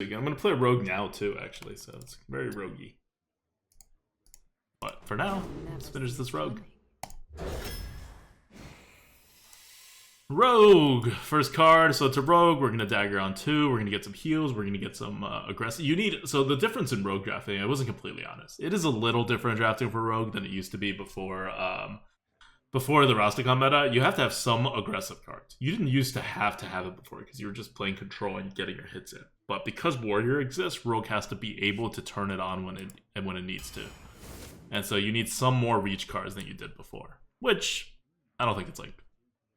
I'm going to play Rogue now too, actually, so it's very roguey. But for now, let's finish this Rogue. Rogue! First card, so it's a Rogue. We're going to dagger on 2. We're going to get some heals. We're going to get some aggressive. So the difference in Rogue drafting, I wasn't completely honest. It is a little different drafting for Rogue than it used to be before the Rastakhan meta. You have to have some aggressive cards. You didn't used to have it before because you were just playing control and getting your hits in. But because Warrior exists, Rogue has to be able to turn it on when it needs to. And so you need some more reach cards than you did before, which I don't think it's like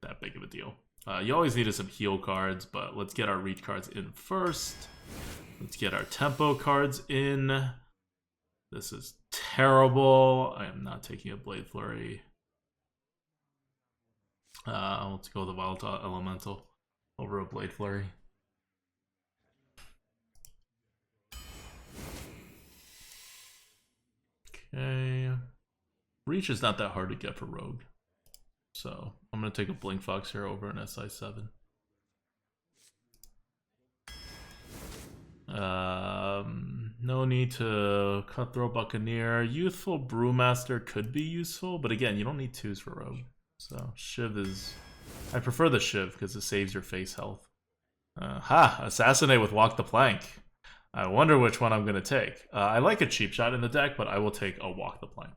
that big of a deal. You always needed some heal cards, but let's get our reach cards in first. Let's get our tempo cards in. This is terrible. I am not taking a Blade Flurry. Let's go with the Volatile Elemental over a Blade Flurry. Okay. Reach is not that hard to get for Rogue. So I'm going to take a Blink Fox here over an SI7. No need to Cutthroat Buccaneer. Youthful Brewmaster could be useful, but again, you don't need 2s for Rogue. So Shiv is... I prefer the Shiv because it saves your face health. Assassinate with Walk the Plank. I wonder which one I'm going to take. I like a Cheap Shot in the deck, but I will take a Walk the Plank.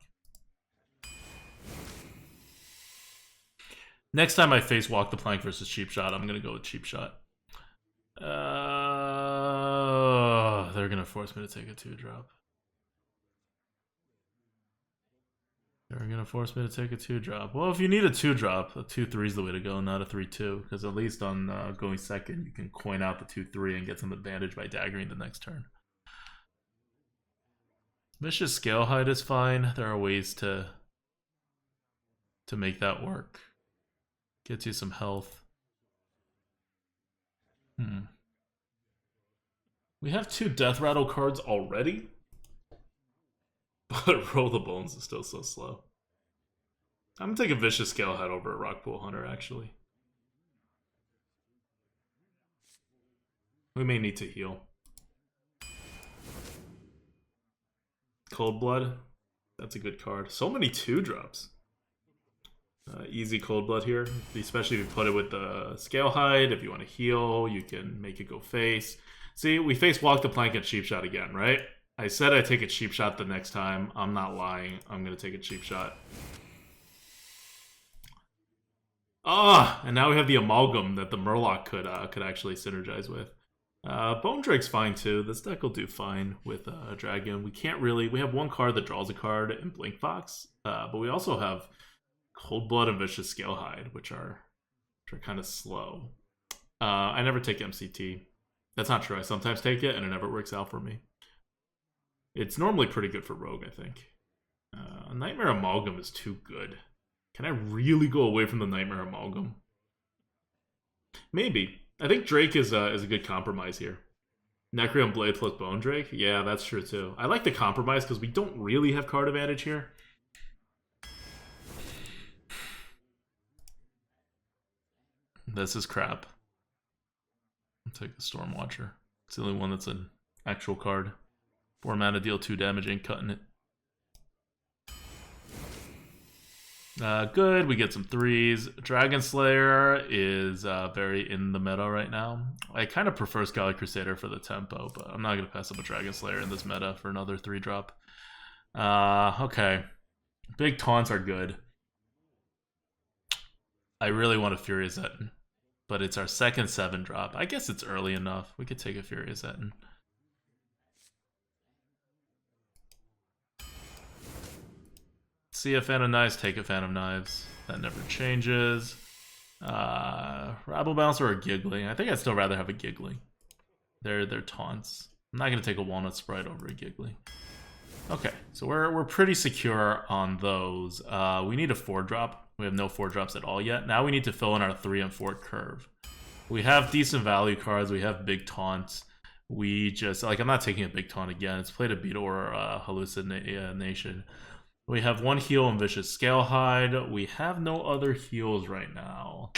Next time I face Walk the Plank versus Cheap Shot, I'm going to go with Cheap Shot. They're going to force me to take a 2-drop. They're going to force me to take a 2-drop. Well, if you need a 2-drop, a 2-3 is the way to go, not a 3-2. Because at least on going second, you can coin out the 2-3 and get some advantage by daggering the next turn. Vicious Scale Hide is fine. There are ways to make that work. Gets you some health. We have 2 Death Rattle cards already. But Roll the Bones is still so slow. I'm gonna take a Vicious Scalehead over a Rockpool Hunter, actually. We may need to heal. Cold Blood. That's a good card. So many 2-drops. Easy Cold Blood here, especially if you put it with the Scalehide. If you want to heal, you can make it go face. See, we face Walk the Plank and Cheap Shot again, right? I said I'd take a Cheap Shot the next time. I'm not lying. I'm going to take a Cheap Shot. And now we have the Amalgam that the Murloc could actually synergize with. Bone Drake's fine too. This deck will do fine with Dragon. We have one card that draws a card in Blink Fox, but we also have Cold Blood and Vicious Scalehide, which are kind of slow. I never take MCT. That's not true. I sometimes take it, and it never works out for me. It's normally pretty good for Rogue, I think. Nightmare Amalgam is too good. Can I really go away from the Nightmare Amalgam? Maybe. I think Drake is a good compromise here. Necreon Blade plus Bone Drake? Yeah, that's true too. I like the compromise because we don't really have card advantage here. This is crap. I'll take the Stormwatcher. It's the only one that's an actual card. 4 mana, deal 2 damage, ain't cutting it. Good, we get some 3s. Dragon Slayer is very in the meta right now. I kind of prefer Scarlet Crusader for the tempo, but I'm not going to pass up a Dragon Slayer in this meta for another 3-drop. Okay. Big taunts are good. I really want a Furious Etten, but it's our second 7-drop. I guess it's early enough. We could take a Furious Etten. See a Phantom Knives, take a Phantom Knives. That never changes. Rabble Bouncer or Giggling. I think I'd still rather have a Giggling. They're taunts. I'm not going to take a Walnut Sprite over a Giggling. Okay, so we're pretty secure on those. We need a 4-drop. We have no 4-drops at all yet. Now we need to fill in our 3 and 4 curve. We have decent value cards. We have big taunts. We just, like, I'm not taking a big taunt again. It's Play to Beat or Hallucination. We have 1 heal and Vicious Scalehide. We have no other heals right now.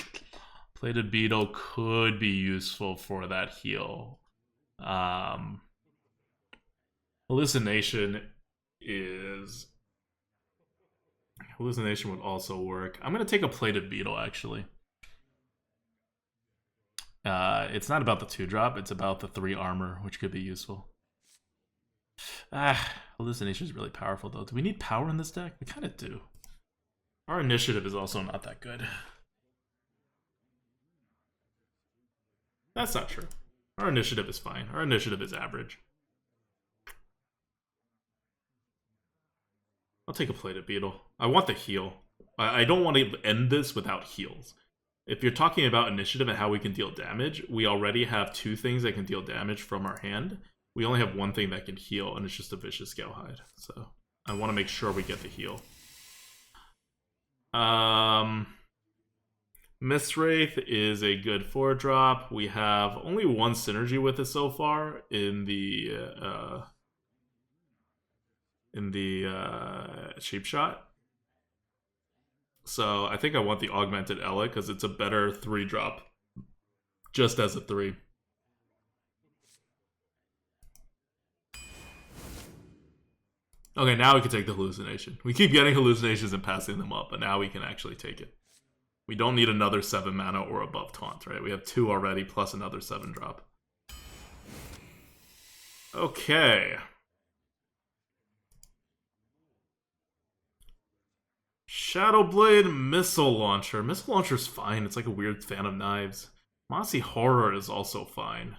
Plated Beetle could be useful for that heal. Um, hallucination is hallucination would also work. I'm gonna take a plated beetle actually. It's not about the 2-drop, it's about the 3 armor, which could be useful. Hallucination is really powerful though. Do we need power in this deck? We kind of do. Our initiative is also not that good. That's not true. Our initiative is fine. Our initiative is average. I'll take a plated beetle. I want the heal. I don't want to end this without heals. If you're talking about initiative and how we can deal damage, we already have 2 things that can deal damage from our hand. We only have 1 thing that can heal, and it's just a Vicious Scalehide. So I want to make sure we get the heal. Mistwraith is a good 4-drop. We have only 1 synergy with it so far in the Cheap Shot. So I think I want the Augmented Ella because it's a better 3-drop just as a 3. Okay, now we can take the hallucination. We keep getting hallucinations and passing them up, but now we can actually take it. We don't need another 7 mana or above taunt, right? We have 2 already, plus another 7-drop. Okay. Shadowblade Missile Launcher. Missile Launcher's fine. It's like a weird fan of knives. Mossy Horror is also fine.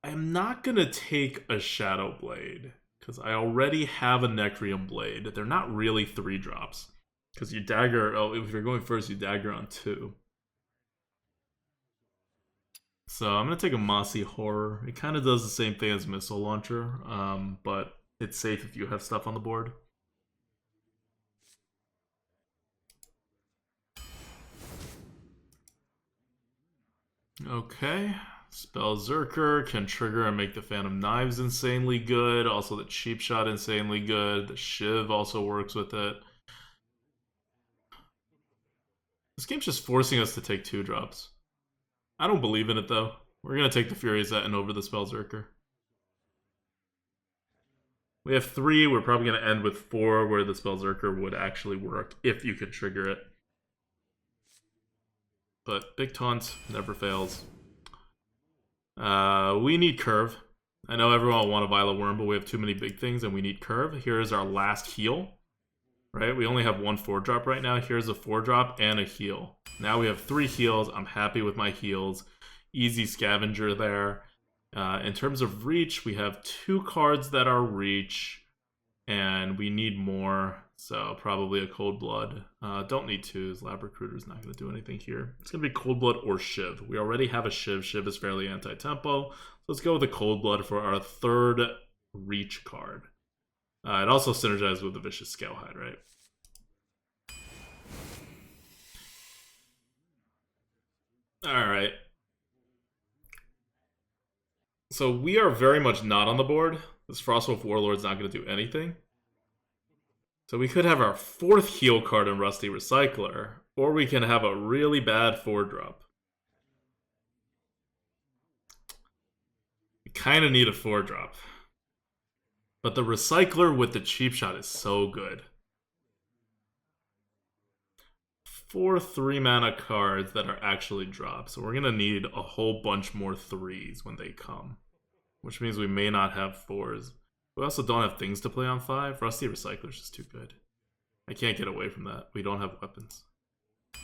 I'm not gonna take a Shadowblade, because I already have a Necrium Blade. They're not really 3-drops. Because you dagger, oh, if you're going first, you dagger on 2. So I'm going to take a Mossy Horror. It kind of does the same thing as Missile Launcher, but it's safe if you have stuff on the board. Okay. Spell Zerker can trigger and make the Phantom Knives insanely good. Also the Cheap Shot insanely good. The Shiv also works with it. This game's just forcing us to take 2-drops. I don't believe in it, though. We're going to take the Furious Etin over the Spell Zerker. We have 3. We're probably going to end with 4, where the Spell Zerker would actually work if you could trigger it. But big taunt never fails. We need Curve. I know everyone will want a Violet Worm, but we have too many big things, and we need Curve. Here is our last heal. Right, we only have 1 4-drop right now. Here's a 4-drop and a heal. Now we have 3 heals. I'm happy with my heals. Easy Scavenger there. In terms of reach, we have 2 cards that are reach, and we need more. So probably a Cold Blood. Don't need 2s. Lab Recruiter's not going to do anything here. It's going to be Cold Blood or Shiv. We already have a Shiv. Shiv is fairly anti-tempo. So let's go with the Cold Blood for our 3rd reach card. It also synergizes with the Vicious Scalehide, right? Alright. So we are very much not on the board. This Frostwolf Warlord's not going to do anything. So we could have our 4th heal card in Rusty Recycler, or we can have a really bad 4-drop. We kind of need a 4-drop. But the Recycler with the Cheap Shot is so good. 4 3-mana cards that are actually drops. So we're going to need a whole bunch more 3s when they come. Which means we may not have 4s. We also don't have things to play on 5. Rusty Recycler is just too good. I can't get away from that. We don't have weapons.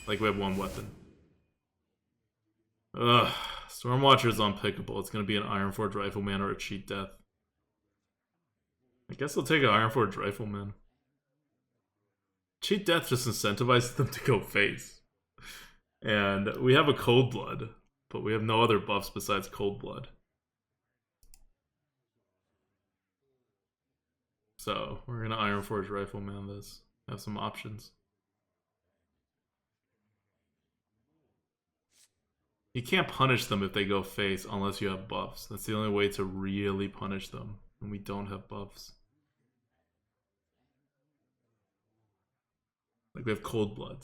Like, we have 1 weapon. Ugh. Stormwatcher is unpickable. It's going to be an Ironforge Rifleman or a Cheat Death. I guess I'll take an Ironforge Rifleman. Cheat Death just incentivizes them to go face. And we have a Cold Blood, but we have no other buffs besides Cold Blood. So, we're going to Ironforge Rifleman this. Have some options. You can't punish them if they go face unless you have buffs. That's the only way to really punish them. And we don't have buffs. Like, we have Cold Blood.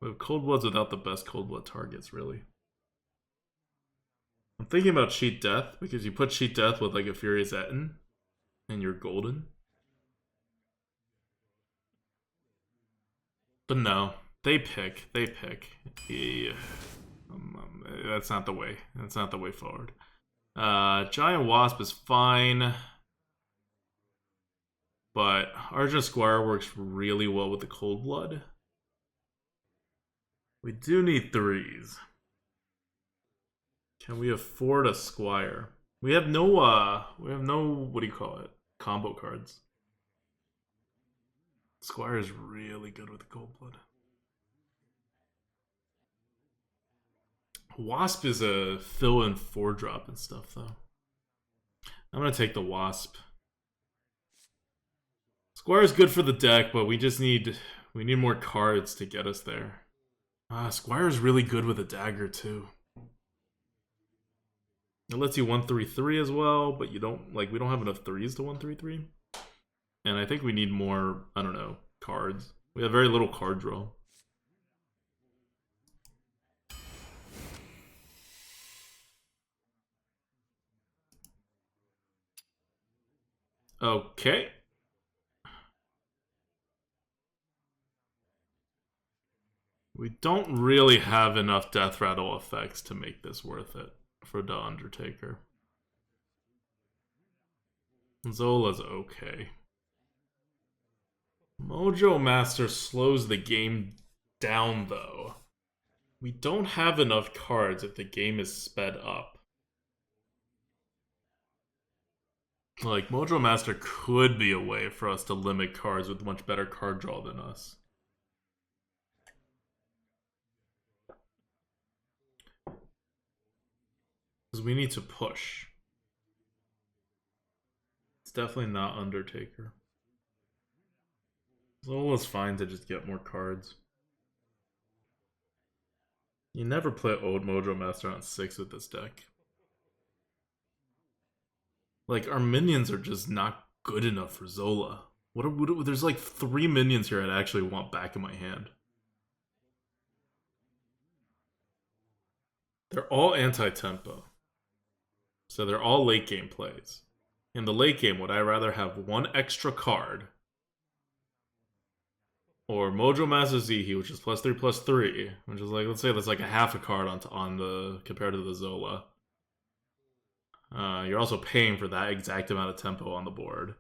We have Cold Bloods without the best Cold Blood targets, really. I'm thinking about Cheat Death, because you put Cheat Death with like a Furious Etten, and you're golden. But no, they pick. Yeah. That's not the way. That's not the way forward. Giant Wasp is fine. But Argent Squire works really well with the Cold Blood. We do need 3s. Can we afford a Squire? We have no, what do you call it? Combo cards. Squire is really good with the Cold Blood. Wasp is a fill-in 4-drop and stuff, though. I'm gonna take the Wasp. Squire is good for the deck, but we need more cards to get us there. Squire is really good with a dagger too. It lets you 1/3/3 as well, but we don't have enough 3s to 1/3/3. And I think we need more, I don't know, cards. We have very little card draw. Okay. We don't really have enough Death Rattle effects to make this worth it for the Undertaker. Zola's okay. Mojo Master slows the game down, though. We don't have enough cards if the game is sped up. Like, Mojo Master could be a way for us to limit cards with much better card draw than us. Because we need to push. It's definitely not Undertaker. Zola's fine to just get more cards. You never play Old Mojo Master on 6 with this deck. Like, our minions are just not good enough for Zola. There's like 3 minions here I'd actually want back in my hand. They're all anti-tempo. So they're all late game plays. In the late game, would I rather have 1 extra card, or Mojo Master Zihi, which is +3/+3, which is like, let's say that's like a half a card on the compared to the Zola. You're also paying for that exact amount of tempo on the board,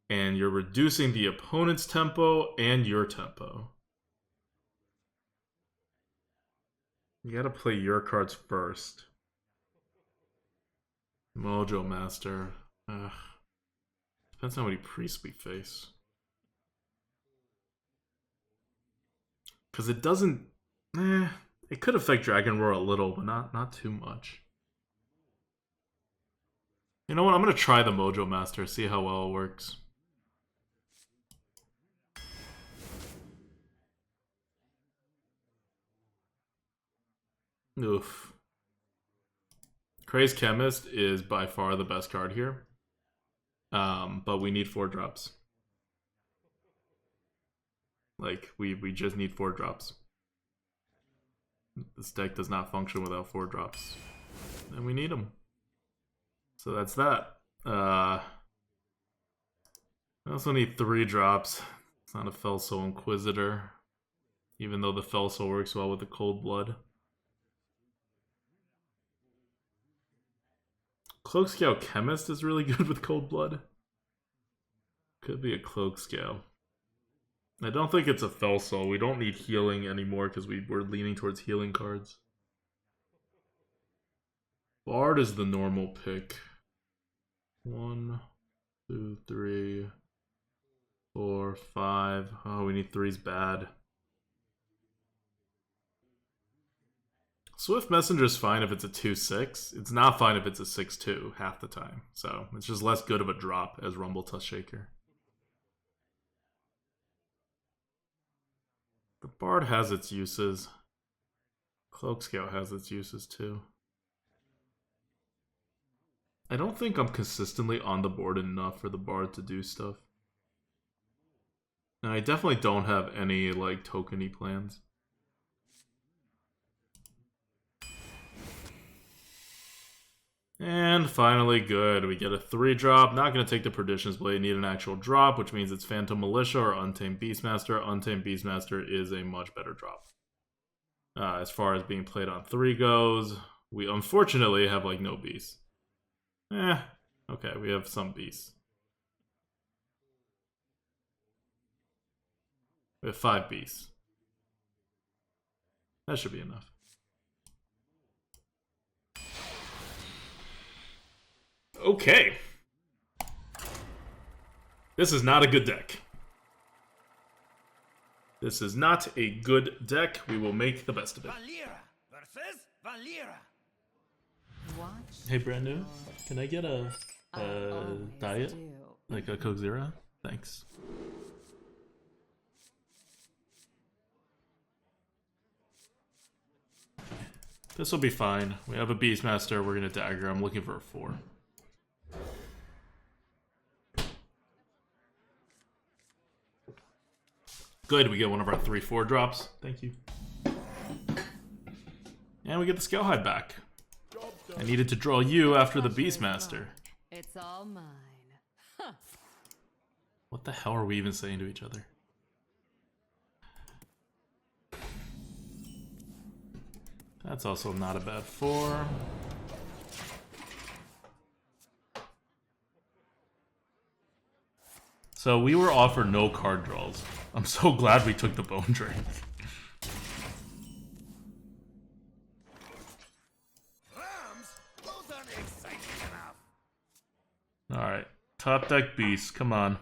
and you're reducing the opponent's tempo and your tempo. You gotta play your cards first. Mojo Master. Depends on how many priests we face. Because it doesn't... it could affect Dragon Roar a little, but not too much. You know what? I'm going to try the Mojo Master, see how well it works. Oof. Crazed Chemist is by far the best card here. But we need 4 drops. Like, we just need 4 drops. This deck does not function without 4 drops. And we need them. So that's that. I also need 3 drops. It's not a Felsoul Inquisitor. Even though the Felsoul works well with the Cold Blood. Cloakscale Chemist is really good with Cold Blood. Could be a Cloakscale. I don't think it's a Felsoul. We don't need healing anymore because we're leaning towards healing cards. Bard is the normal pick. 1, 2, 3, 4, 5. Oh, we need 3's bad. Swift Messenger is fine if it's a 2/6. It's not fine if it's a 6/2 half the time. So it's just less good of a drop as Rumble Tusk Shaker. The Bard has its uses. Cloakscale has its uses too. I don't think I'm consistently on the board enough for the Bard to do stuff. And I definitely don't have any, like, tokeny plans. And finally, good. We get a 3-drop. Not going to take the Perdition's Blade. Need an actual drop, which means it's Phantom Militia or Untamed Beastmaster. Untamed Beastmaster is a much better drop. As far as being played on 3 goes, we unfortunately have like no beasts. Okay, we have some beasts. We have 5 beasts. That should be enough. Okay. This is not a good deck. This is not a good deck. We will make the best of it. Hey, brand new. Can I get a diet? Like a Coke Zero? Thanks. This will be fine. We have a Beastmaster. We're going to dagger. I'm looking for a 4. Good, we get one of our 3/4 drops. Thank you. And we get the Scalehide back. I needed to draw you after the Beastmaster. It's all mine. Huh. What the hell are we even saying to each other? That's also not a bad 4. So we were offered no card draws. I'm so glad we took the Bone Drink. Alright, top deck beast, come on.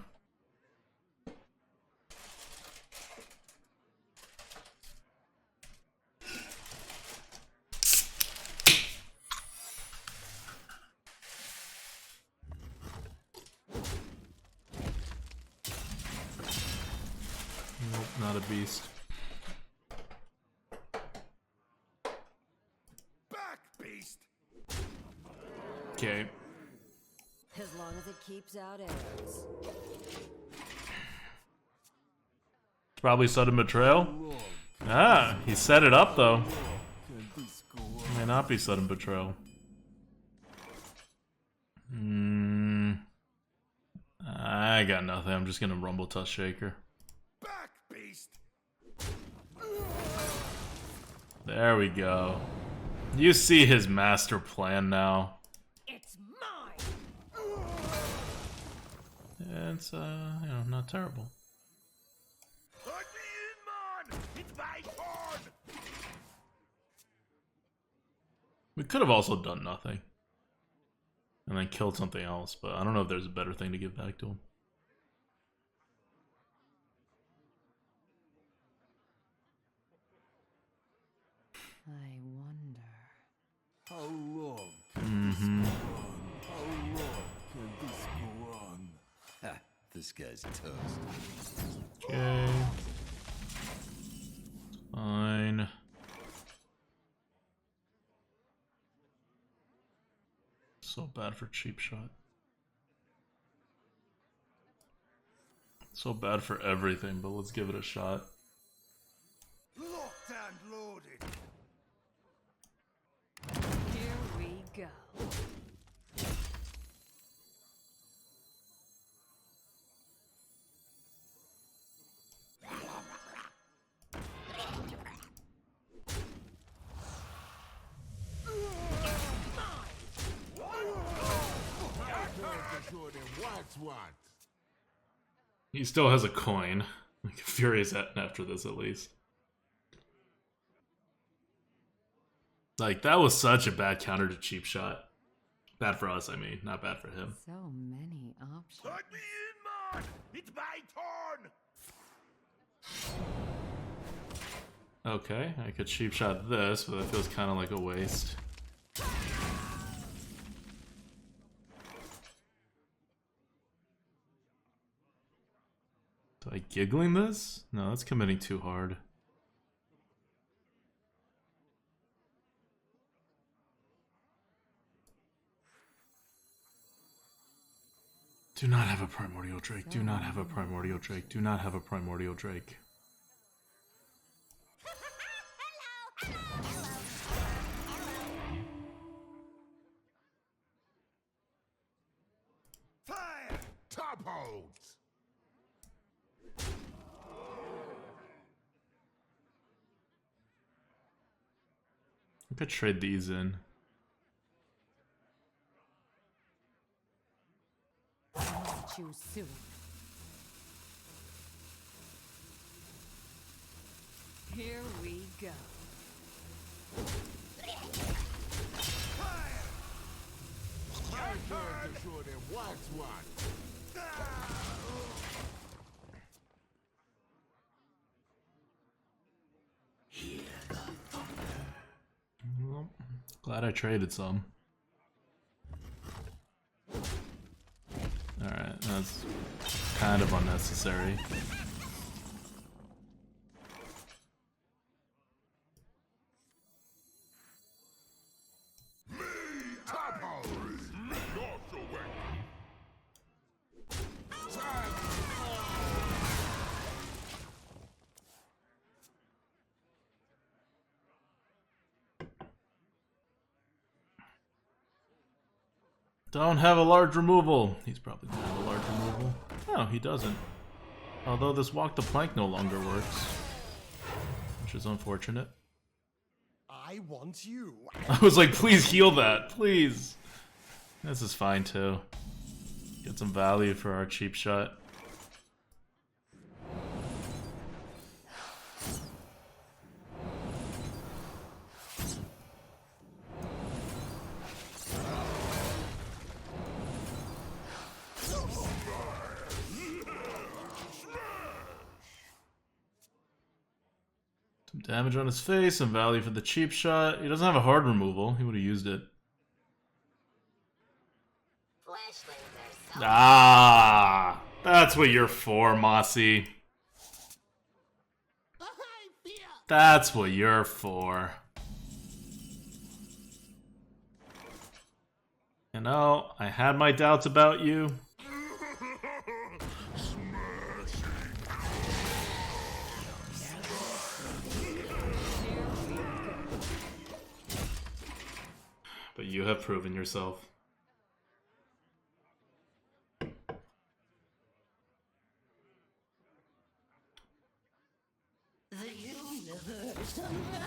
Nope, not a beast. Back, beast. Okay. As long as it keeps out arrows. It's probably sudden betrayal. Ah, he set it up though. May not be sudden betrayal. I got nothing. I'm just gonna Rumble Tusk Shaker. Back, beast. There we go. You see his master plan now. It's mine. It's you know, not terrible. Let me in, man. It's my turn. We could have also done nothing. And then killed something else, but I don't know if there's a better thing to give back to him. I wonder. How long? How long can this go on? Ha, this guy's toast. Okay. Fine. So bad for cheap shot. So bad for everything, but let's give it a shot. Locked and loaded. Here we go. He still has a coin. Like Furious after this, at least. Like, that was such a bad counter to cheap shot. Bad for us, I mean. Not bad for him. So many options. Let me in, man. It's my turn. Okay, I could cheap shot this, but that feels kind of like a waste. Do I giggling this? No, that's committing too hard. Do not have a Primordial Drake. Do not have a Primordial Drake. Do not have a Primordial Drake. Topholds! I could trade these in. Choose soon. Here we go. My turn! Sure than wax one. Well, glad I traded some. Alright, that's kind of unnecessary. Topholds! Not the way! Don't have a large removal. He's probably gonna have a large removal. No, he doesn't. Although this walk the plank no longer works, which is unfortunate. I want you. I was like, please heal that, please. This is fine too. Get some value for our cheap shot. Some damage on his face, some value for the cheap shot. He doesn't have a hard removal. He would have used it. Ah, that's what you're for, Mossy. That's what you're for. You know, I had my doubts about you. But you have proven yourself.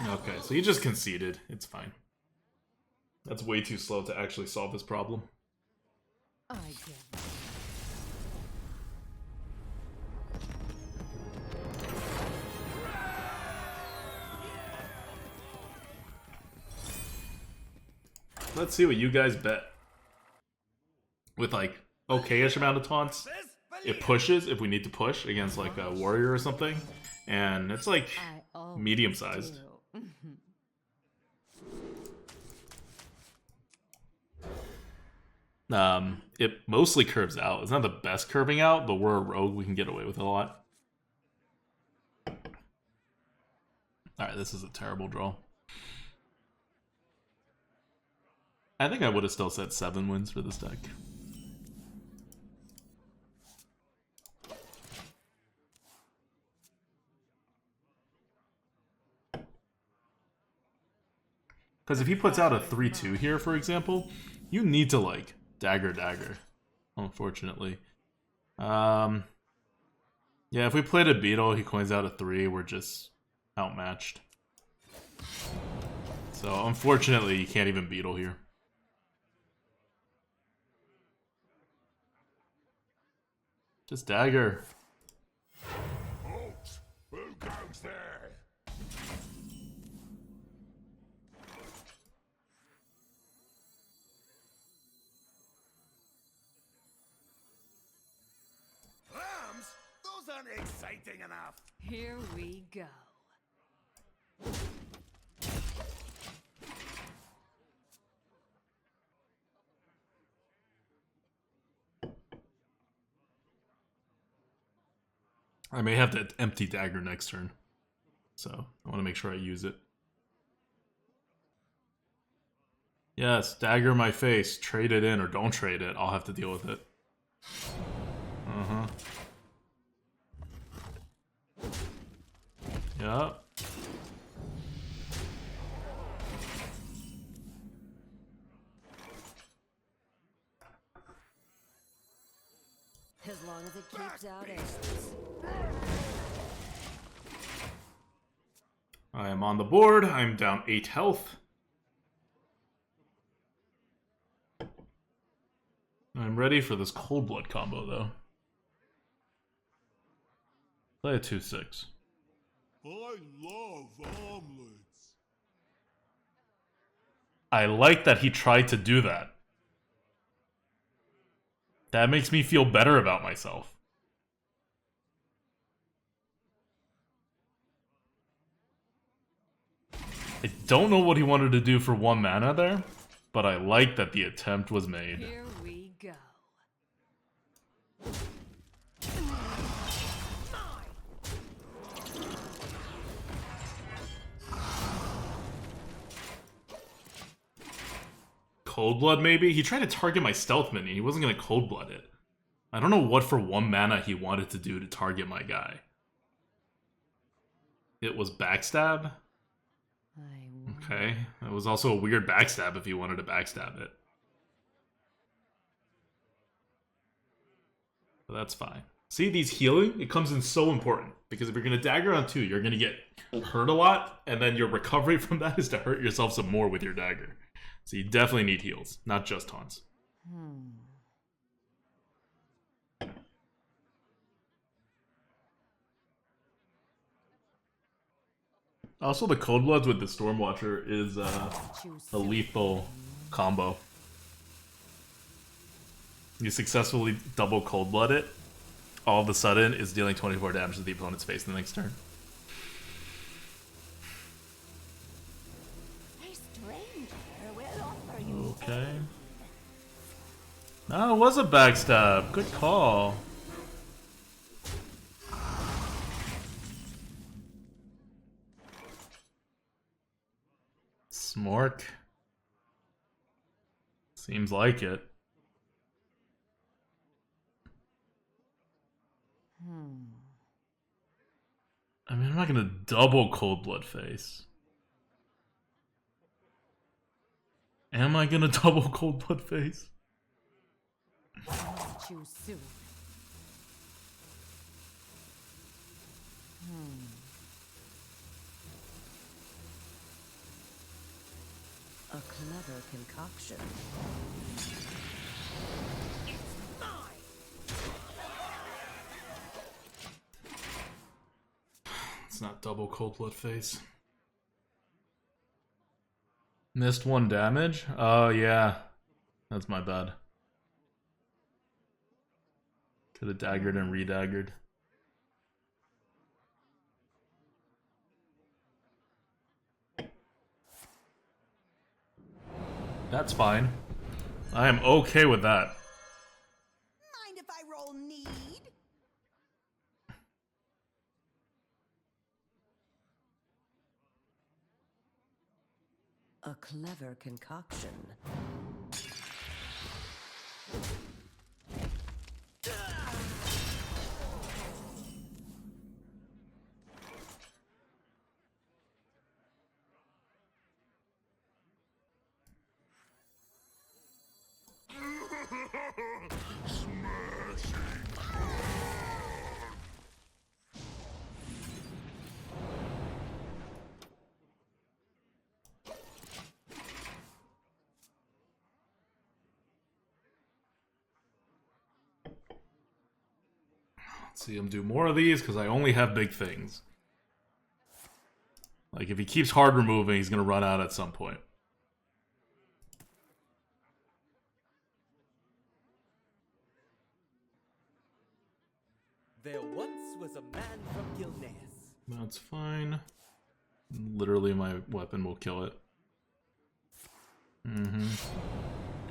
Okay, so you just conceded. It's fine. That's way too slow to actually solve this problem. I get. Let's see what you guys bet. With like okay-ish amount of taunts, it pushes if we need to push against like a warrior or something, and it's like medium-sized. It mostly curves out. It's not the best curving out, but we're a rogue. We can get away with it a lot. Alright, this is a terrible draw. I think I would have still said 7 wins for this deck. Because if he puts out a 3-2 here, for example, you need to, like, dagger, unfortunately. Yeah, if we played a beetle, he coins out a 3, we're just outmatched. So, unfortunately, you can't even beetle here. Just dagger. Halt! Who goes there? Lambs? Those aren't exciting enough. Here we go. I may have to empty dagger next turn. So, I want to make sure I use it. Yes, dagger my face. Trade it in or don't trade it. I'll have to deal with it. Uh-huh. Yup. His as it keeps out eggs. I am on the board. I'm down 8 health. I'm ready for this cold blood combo, though. Play a 2/6. I love omelets. I like that he tried to do that. That makes me feel better about myself. I don't know what he wanted to do for 1 mana there, but I like that the attempt was made. Here we go. Cold Blood, maybe? He tried to target my stealth minion. He wasn't going to Cold Blood it. I don't know what for 1 mana he wanted to do to target my guy. It was backstab? Okay. It was also a weird backstab if he wanted to backstab it. But that's fine. See, these healing, it comes in so important. Because if you're going to dagger on 2, you're going to get hurt a lot, and then your recovery from that is to hurt yourself some more with your dagger. So you definitely need heals, not just taunts. Also, the Cold Bloods with the Stormwatcher is a lethal combo. You successfully double Cold Blood it, all of a sudden it's dealing 24 damage to the opponent's face in the next turn. Okay. No, it was a backstab. Good call. Smork. Seems like it. I mean, I'm not gonna double Cold Blood face. Am I gonna double Cold Blood face? Too soon. A clever concoction. It's not double Cold Blood face. Missed 1 damage? Oh, yeah. That's my bad. Could have daggered and redaggered. That's fine. I am okay with that. Mind if I roll need? A clever concoction. See him do more of these because I only have big things. Like if he keeps hard removing, he's gonna run out at some point. There once was a man from Gilneas. That's fine. Literally, my weapon will kill it.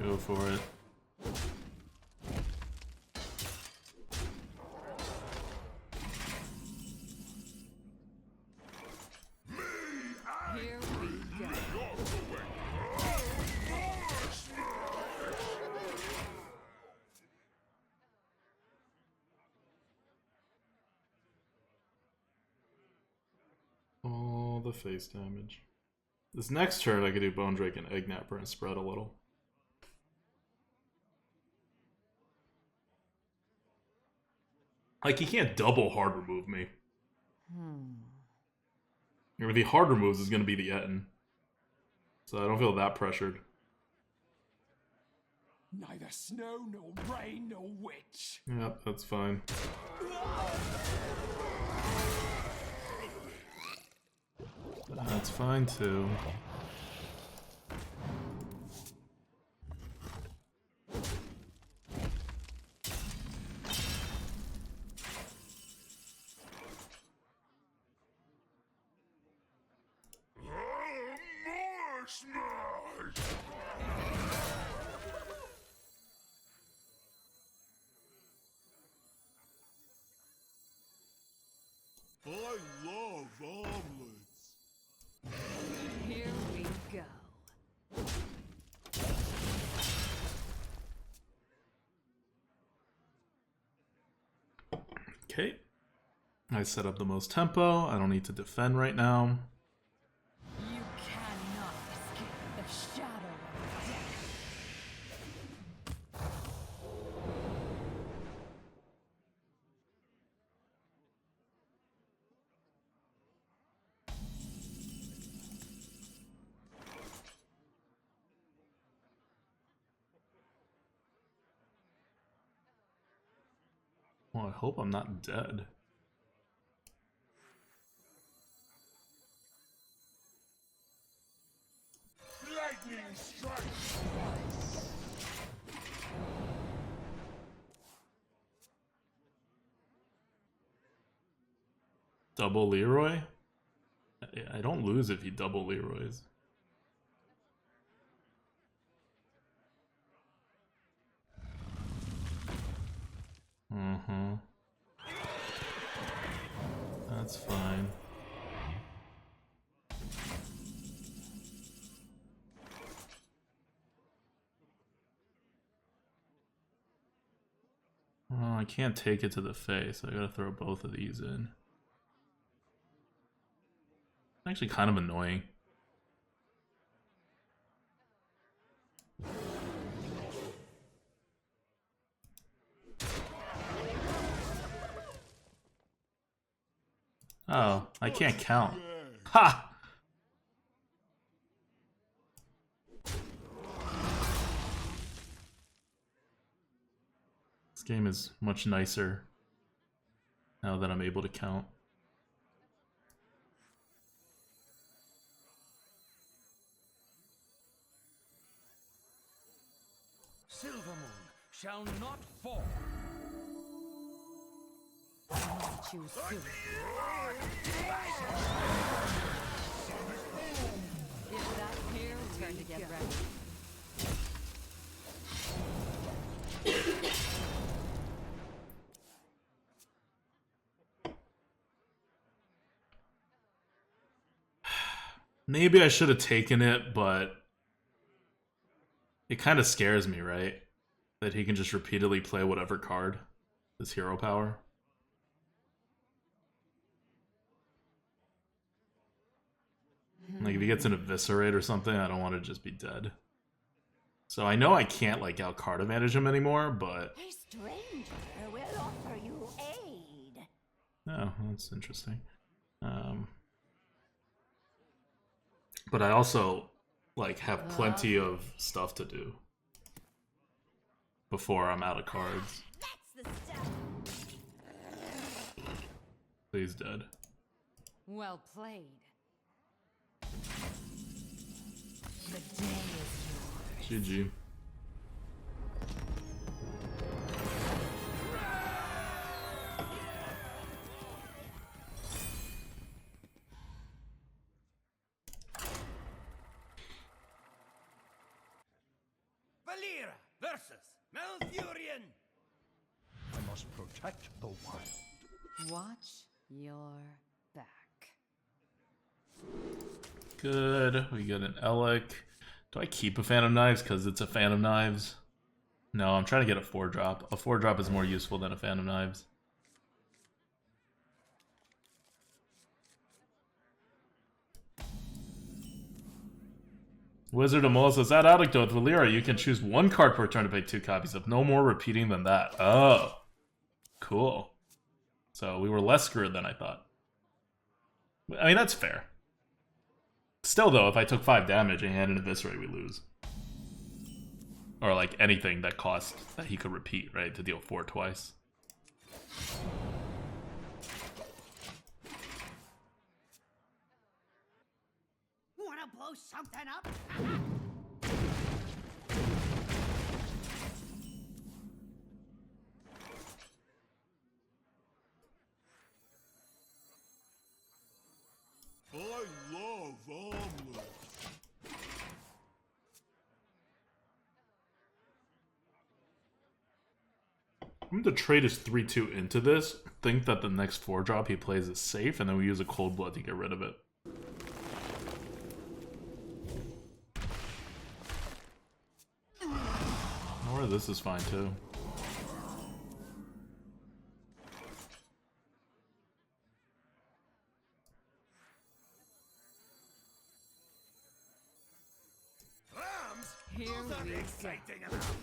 Go for it. Here we go. All the face damage. This next turn, I could do Bone Drake and Egg Napper and spread a little. Like, he can't double hard remove me. Or the hard removes is going to be the Etten. So I don't feel that pressured. Neither snow, nor rain, nor witch. Yep, that's fine. That's fine too. I love omelets. Here we go. Okay. I set up the most tempo. I don't need to defend right now. You cannot escape the shadow of death. Well, I hope I'm not dead. Lightning strikes. Double Leroy? I don't lose if he double Leroys. Mm-hmm. That's fine. Well, I can't take it to the face. I gotta throw both of these in. Actually kind of annoying. Oh, I can't count. Ha! This game is much nicer now that I'm able to count. Silver Moon shall not fall. I must choose soon. If that here is going to get ready. Maybe I should have taken it, but it kind of scares me, right? That he can just repeatedly play whatever card. This hero power. Like if he gets an eviscerate or something, I don't want to just be dead. So I know I can't like out card advantage him anymore, but A stranger will offer you aid. oh, that's interesting. But I also like have plenty of stuff to do before I'm out of cards. That's the stuff. He's dead. Well played. The day is yours. GG. Valera versus Malfurion. I must protect the wild. Watch your back. Good. We get an Elec. Do I keep a Fan of Knives because it's a Fan of Knives? No, I'm trying to get a 4-drop. A 4-drop is more useful than a Fan of Knives. Wizard of Mole says, that anecdote, Valera, you can choose one card per turn to pay 2 copies of. No more repeating than that. Oh. Cool. So we were less screwed than I thought. I mean, that's fair. Still, though, if I took 5 damage and he had an Eviscerate, we lose. Or, like, anything that cost that he could repeat, right? To deal 4 twice. Wanna blow something up? I love omelets. I'm going to trade his 3-2 into this, think that the next 4-drop he plays is safe, and then we use a Cold Blood to get rid of it. Or this is fine too. Rams? Here Those aren't we go. exciting enough.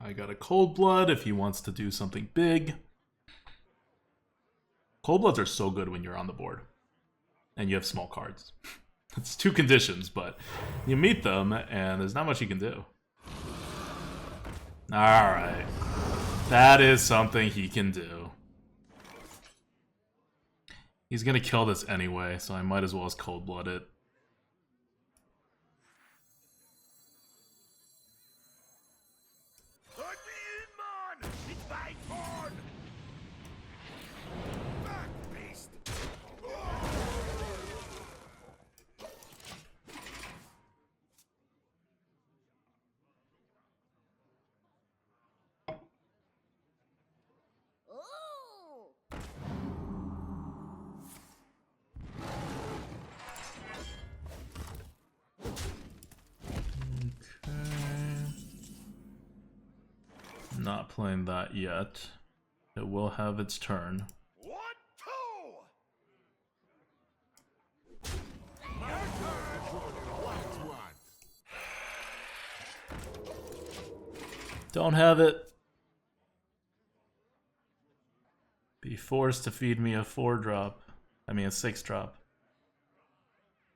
I got a Cold Blood if he wants to do something big. Cold Bloods are so good when you're on the board. And you have small cards. It's 2 conditions, but you meet them and there's not much you can do. Alright. That is something he can do. He's gonna kill this anyway, so I might as well as Cold Blood it. Let me in, man! It's my turn! Back, beast! Ooh! Not playing that yet. It will have its turn. 1, 2! Don't have it. Be forced to feed me a 4-drop. I mean a 6-drop.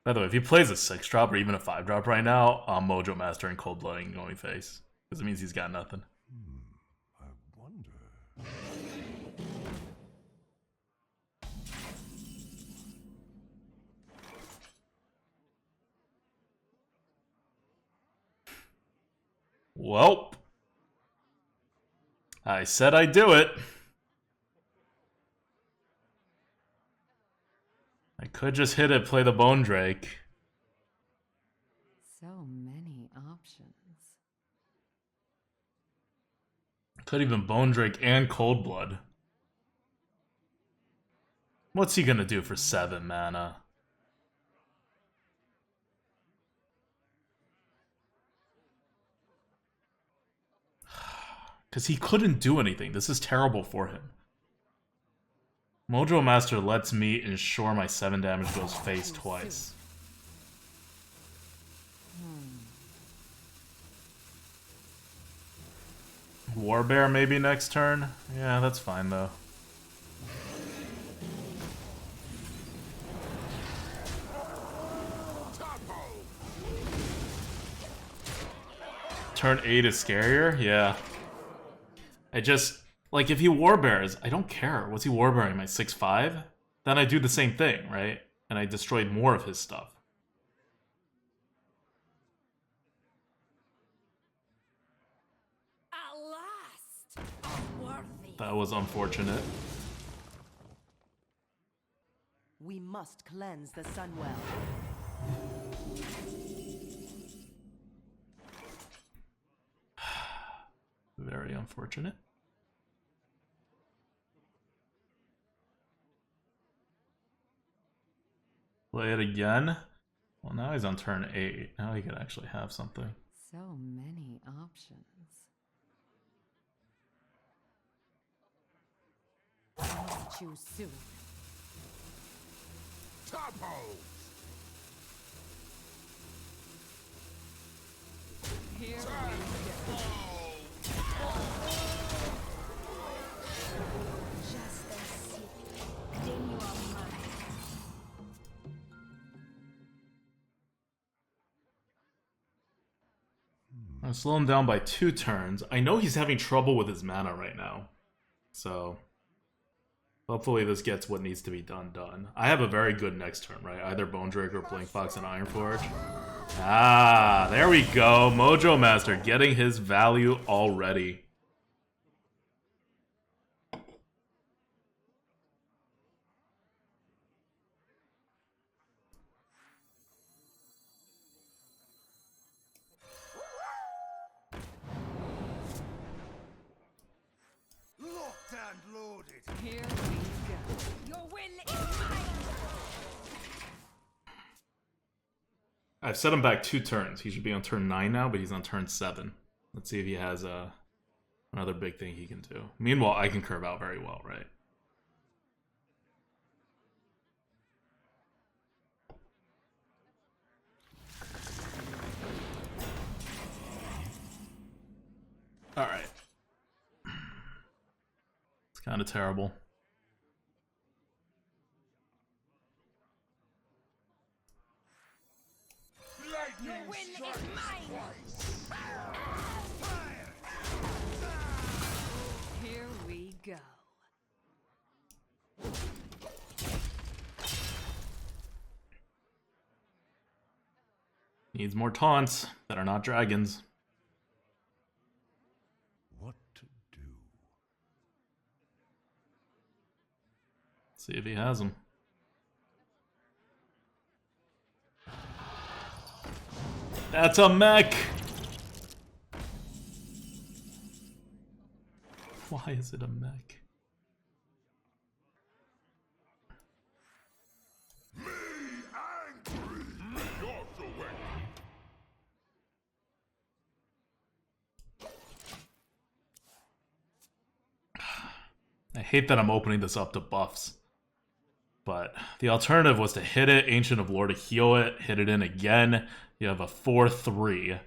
By the way, if he plays a 6-drop or even a 5-drop right now, I'm Mojo Master and Cold Blooding going face. Because it means he's got nothing. I wonder. Welp. I said I'd do it. I could just hit it, play the Bone Drake. So many options. Could even Bone Drake and Cold Blood. What's he gonna do for 7 mana? Because he couldn't do anything. This is terrible for him. Mojo Master lets me ensure my 7 damage goes face twice. Warbear maybe next turn? Yeah, that's fine though. Turn 8 is scarier? Yeah. I just... Like, if he Warbears, I don't care. What's he Warbearing? My 6-5? Then I do the same thing, right? And I destroyed more of his stuff. At last! Unworthy. That was unfortunate. We must cleanse the Sunwell. Very unfortunate. Play it again. Well, now he's on turn 8. Now he could actually have something. So many options. I must choose soon. Topos! Just a sip. Then you are mine. I'll slow him down by 2 turns. I know he's having trouble with his mana right now. So hopefully this gets what needs to be done. I have a very good next turn, right? Either Bone Drake or Blink Fox and Ironforge. Ah, there we go. Mojo Master getting his value already. Locked and loaded. Here we go. Your will is mine. I've set him back 2 turns. He should be on turn 9 now, but he's on turn 7. Let's see if he has another big thing he can do. Meanwhile, I can curve out very well, right? Alright. It's kind of terrible. Your will is mine. Here we go. Needs more taunts that are not dragons. What to do? See if he has them. That's a mech! Why is it a mech? Me angry. Me also angry. I hate that I'm opening this up to buffs. But the alternative was to hit it, Ancient of Lore to heal it, hit it in again. You have a 4-3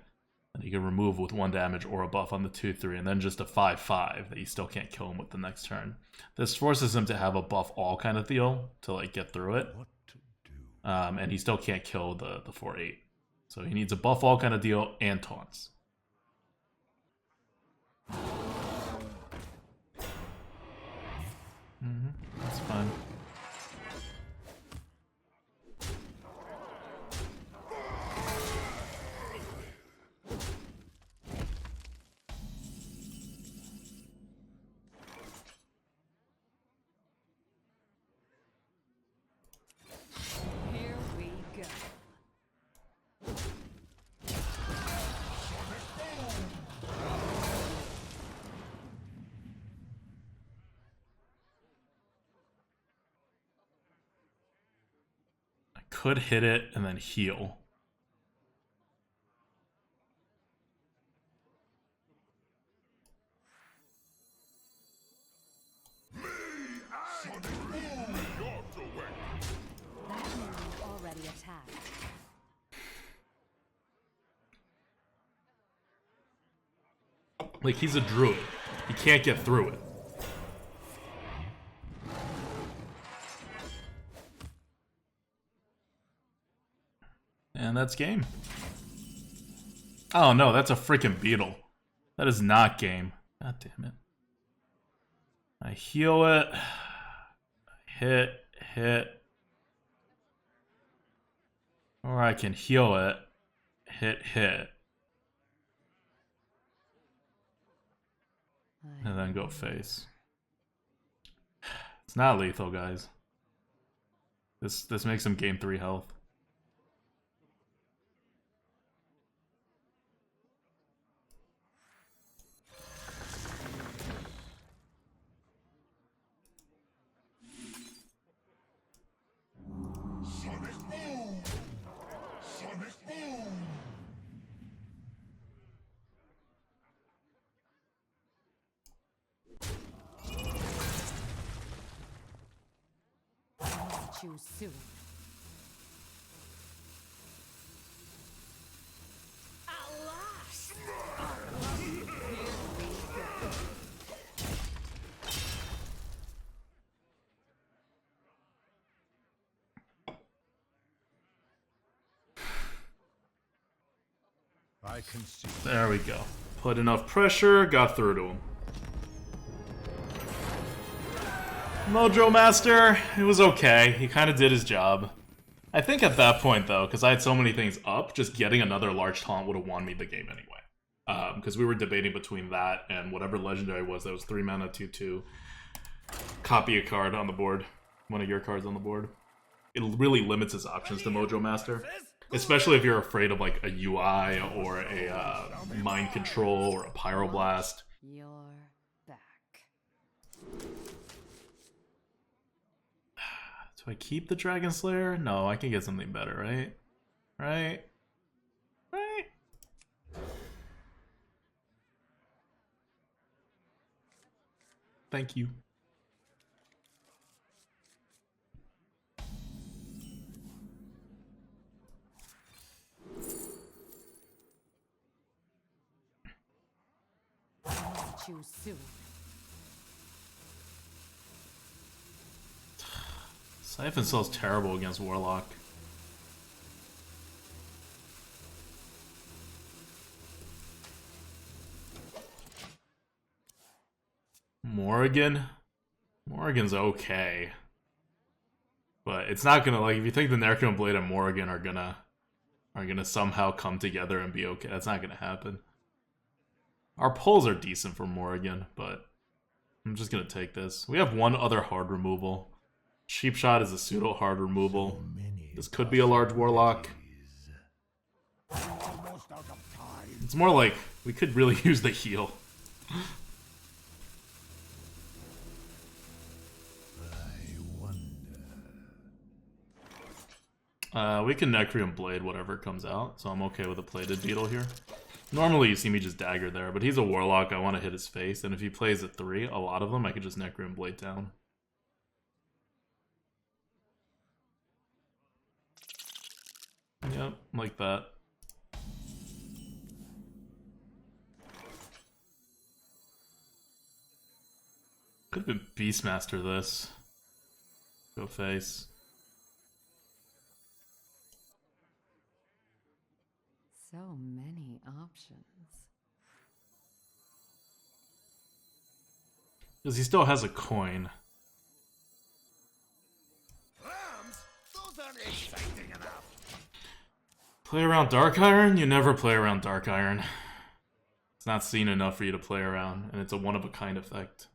that you can remove with 1 damage or a buff on the 2-3, and then just a 5-5 that you still can't kill him with the next turn. This forces him to have a buff all kind of deal to like get through it. What to do? And he still can't kill the 4-8. So he needs a buff all kind of deal and taunts. That's fine. Here we go. I could hit it and then heal. That minion already attacked. Like, he's a druid. He can't get through it. And that's game. Oh no, that's a freaking beetle. That is not game. God damn it. I heal it. Hit. Or I can heal it. Hit. And then go face. It's not lethal, guys. This makes him gain 3 health. Sonic boom. Sonic boom. Choose soon. Alas! I can see. There we go. Put enough pressure, got through to him. Mojo Master, it was okay. He kind of did his job. I think at that point, though, because I had so many things up, just getting another large taunt would have won me the game anyway. Because we were debating between that and whatever legendary was that was 3 mana, 2/2. Copy a card on the board. One of your cards on the board. It really limits his options to Mojo Master. Especially if you're afraid of like a UI or a Mind Control or a Pyroblast. You're back. Do I keep the Dragon Slayer? No, I can get something better, right? Right? Right? Thank you. Choose soon. Siphon Cell's terrible against Warlock. Morrigan? Morrigan's okay. But it's not gonna, like, if you think the Necron Blade and Morrigan are gonna somehow come together and be okay, that's not gonna happen. Our pulls are decent for Morrigan, but I'm just gonna take this. We have one other hard removal. Sheep Shot is a pseudo hard removal. This could be a large Warlock. It's more like we could really use the heal. We can Necreum Blade whatever comes out, so I'm okay with a Plated Beetle here. Normally you see me just dagger there, but he's a Warlock, I want to hit his face, and if he plays a 3, a lot of them, I could just Necreum Blade down. Yep, like that. Could have been Beastmaster this. Go face. So many options. Because he still has a coin. Lambs? Those aren't exciting enough. Play around Dark Iron? You never play around Dark Iron. It's not seen enough for you to play around, and it's a one-of-a-kind effect.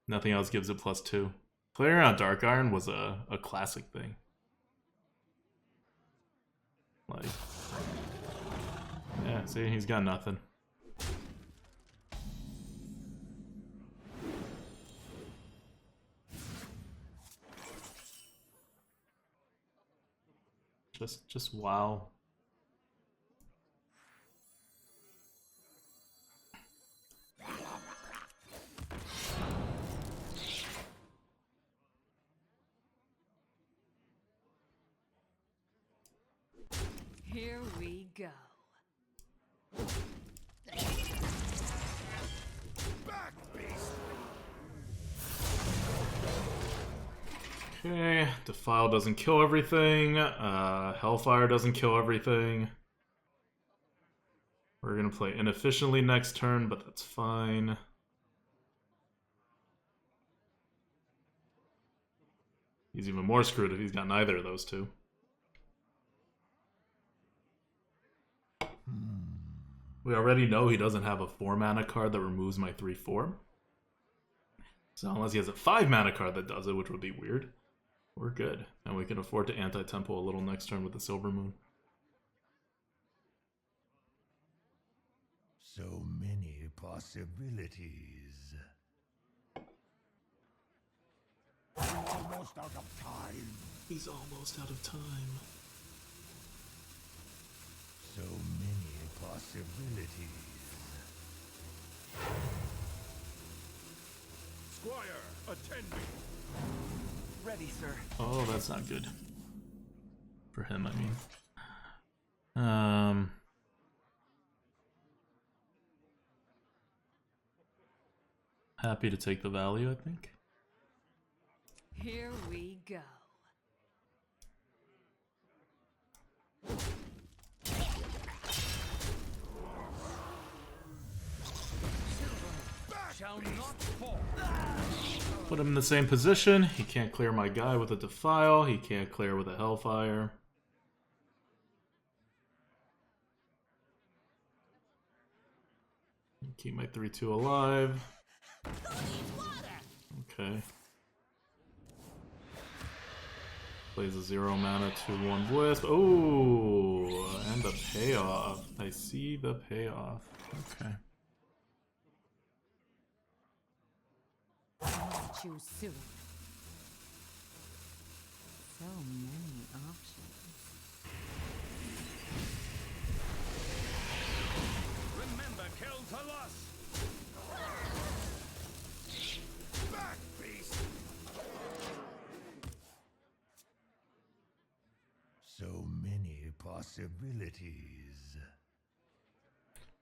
Nothing else gives it +2. Playing around Dark Iron was a classic thing. Like... yeah, see, he's got nothing. Just wow. Here we go. Back, beast. Okay, Defile doesn't kill everything. Hellfire doesn't kill everything. We're gonna play inefficiently next turn, but that's fine. He's even more screwed if he's got neither of those two. We already know he doesn't have a 4-mana card that removes my 3/4. So unless he has a 5-mana card that does it, which would be weird, we're good. And we can afford to anti-tempo a little next turn with the Silver Moon. So many possibilities. Almost out of time. He's almost out of time. So many possibilities. Squire, attend me. Ready, sir. Oh, that's not good. For him, I mean. Happy to take the value, I think. Here we go. shall not fall. Put him in the same position. He can't clear my guy with a Defile. He can't clear with a Hellfire. Keep my 3-2 alive. Okay. Plays a 0 mana 2/1 Wisp. Oh, and the payoff. I see the payoff. Okay. Choose soon. So many options. Remember, kill to loss. Back, beast. So many possibilities.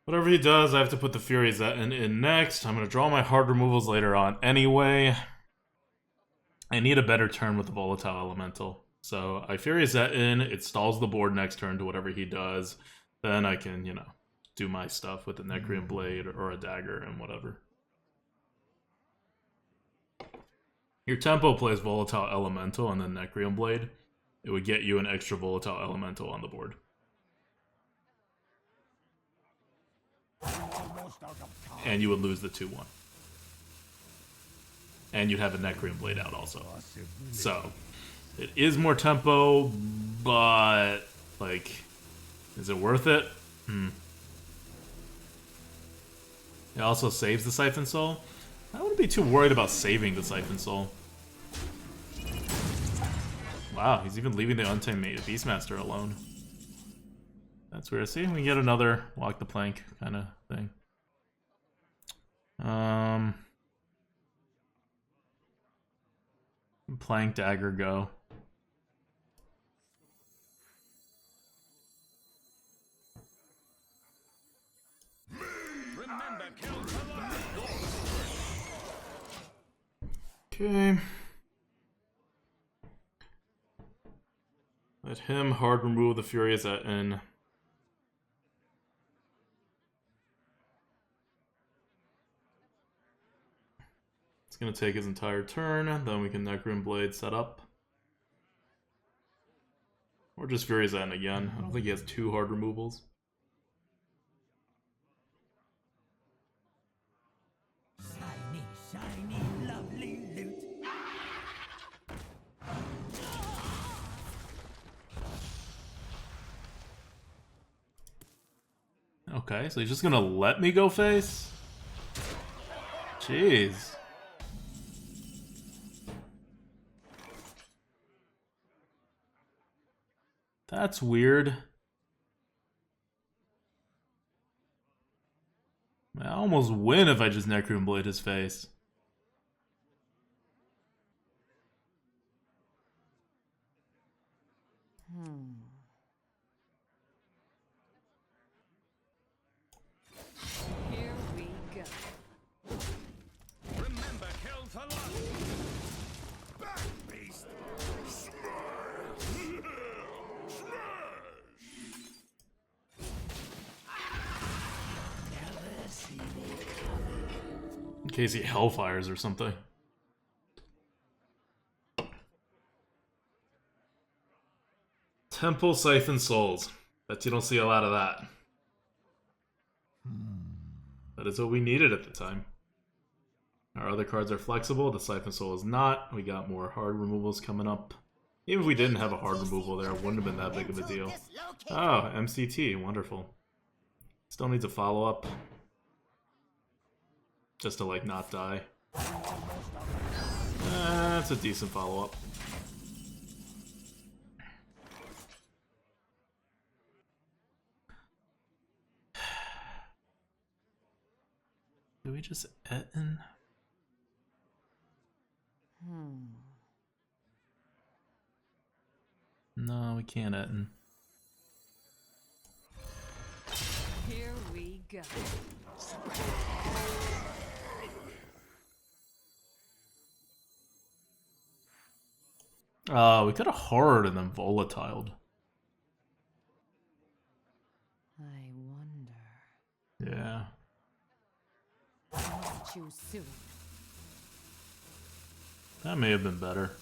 Whatever he does, I have to put the Furies in next. I'm going to draw my hard removals later on anyway. I need a better turn with the Volatile Elemental. So I Furies that in, it stalls the board next turn to whatever he does. Then I can, you know, do my stuff with the Necrium Blade or a dagger and whatever. Your tempo plays Volatile Elemental and then Necrium Blade. It would get you an extra Volatile Elemental on the board. And you would lose the 2/1. And you'd have a Necrium Blade out also. So, it is more tempo, but, like, is it worth it? It also saves the Siphon Soul. I wouldn't be too worried about saving the Siphon Soul. Wow, he's even leaving the Untamed Beastmaster alone. That's weird. See, we get another walk the plank kind of thing. Plank, dagger, go. Remember, kill to loss. Okay. Let him hard remove the Furious at N. It's gonna take his entire turn, then we can Necrium Blade set up. Or just Furious at N again. I don't think he has 2 hard removals. Shiny, shiny, lovely loot. Okay, so he's just gonna let me go face? Jeez. That's weird. I almost win if I just Necrium Blade his face. Here we go. Remember, kill to loss. Back, beast. Smash. In case he Hellfires or something. Temple Siphon Souls. Bet you don't see a lot of that. That is what we needed at the time. Our other cards are flexible. The Siphon Soul is not. We got more hard removals coming up. Even if we didn't have a hard removal there, it wouldn't have been that big of a deal. Oh, MCT. Wonderful. Still needs a follow-up. Just to, like, not die. That's a decent follow-up. Do we just Etten? No, we can't Etten. Here we go. We could have horrored and then volatiled. I wonder. Yeah. Too soon. That may have been better.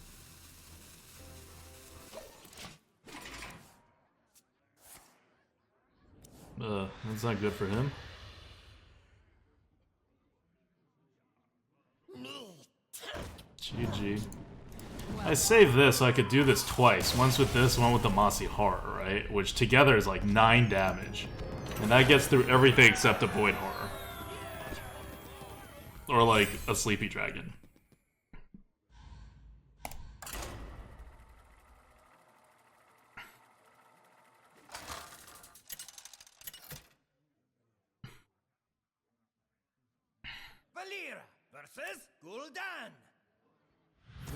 That's not good for him. GG. I saved this so I could do this twice. Once with this, one with the Mossy Horror, right? Which together is like 9 damage. And that gets through everything except a Void Horror. Or like a Sleepy Dragon. Valera versus Gul'dan.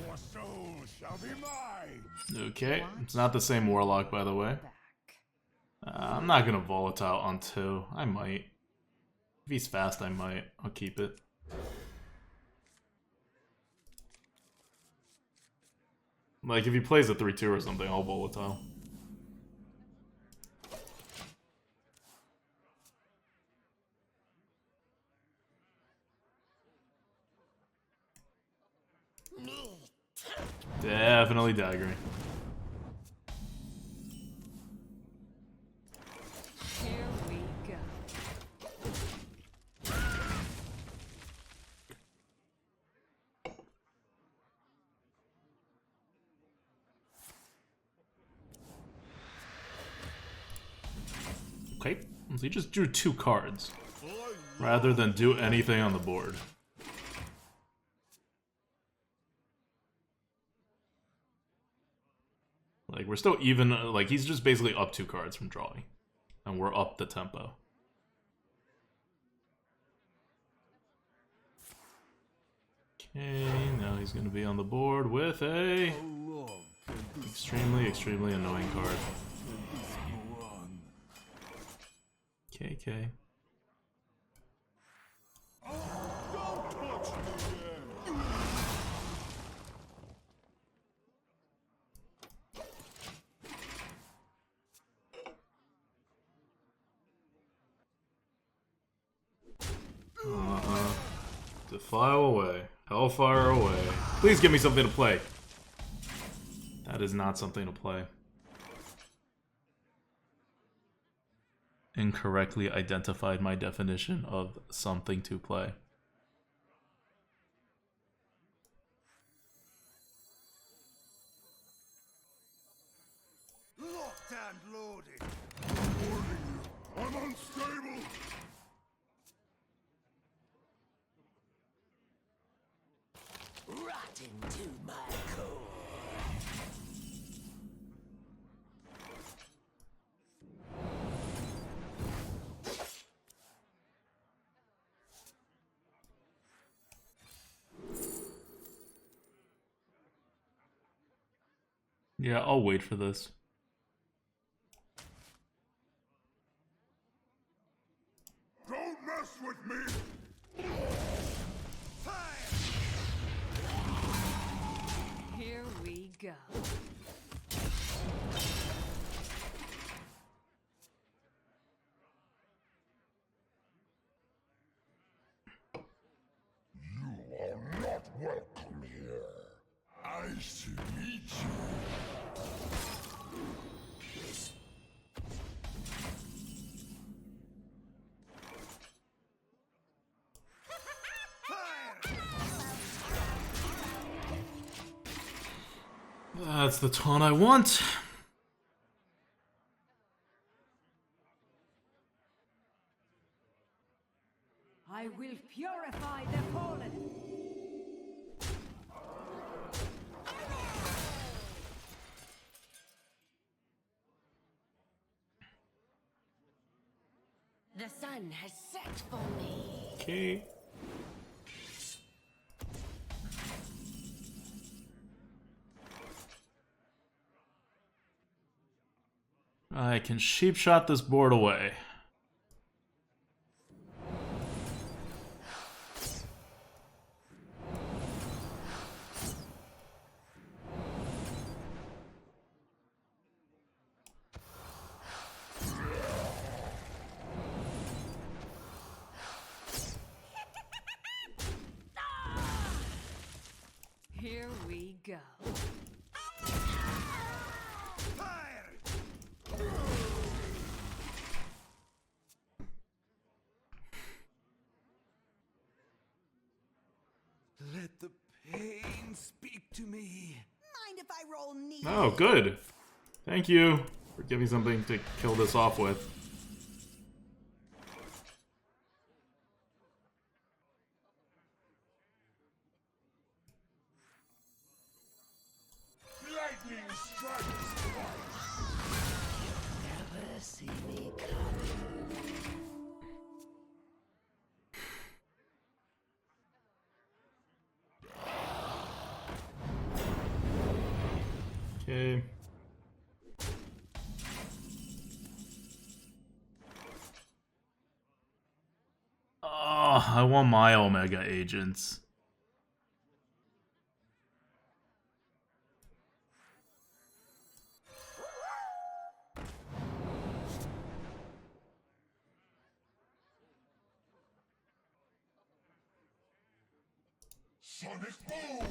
Your soul shall be mine. Okay, it's not the same Warlock, by the way. I'm not gonna Volatile on 2. I might. If he's fast, I might. I'll keep it. Like, if he plays a 3-2 or something, I'll Volatile. Definitely daggering. Here we go. Okay, so he just drew 2 cards rather than do anything on the board. Like, we're still even, like, he's just basically up 2 cards from drawing. And we're up the tempo. Okay, now he's gonna be on the board with a extremely annoying card. KK. Defile away. Hellfire away. Please give me something to play. That is not something to play. Incorrectly identified my definition of something to play. Locked and loaded. Warning you, I'm unstable. Rot into my core. Yeah, I'll wait for this. Don't mess with me. Here we go. You are not welcome here. I should meet you. That's the taunt I want. I will purify the fallen. The sun has set for me. Okay. I can sheep shot this board away. Here we go. Let the pain speak to me. Mind if I roll knee? Oh, good. Thank you for giving something to kill this off with. Lightning strikes twice. Never see me coming. Okay. Oh, I want my Omega agents. Sonic boom.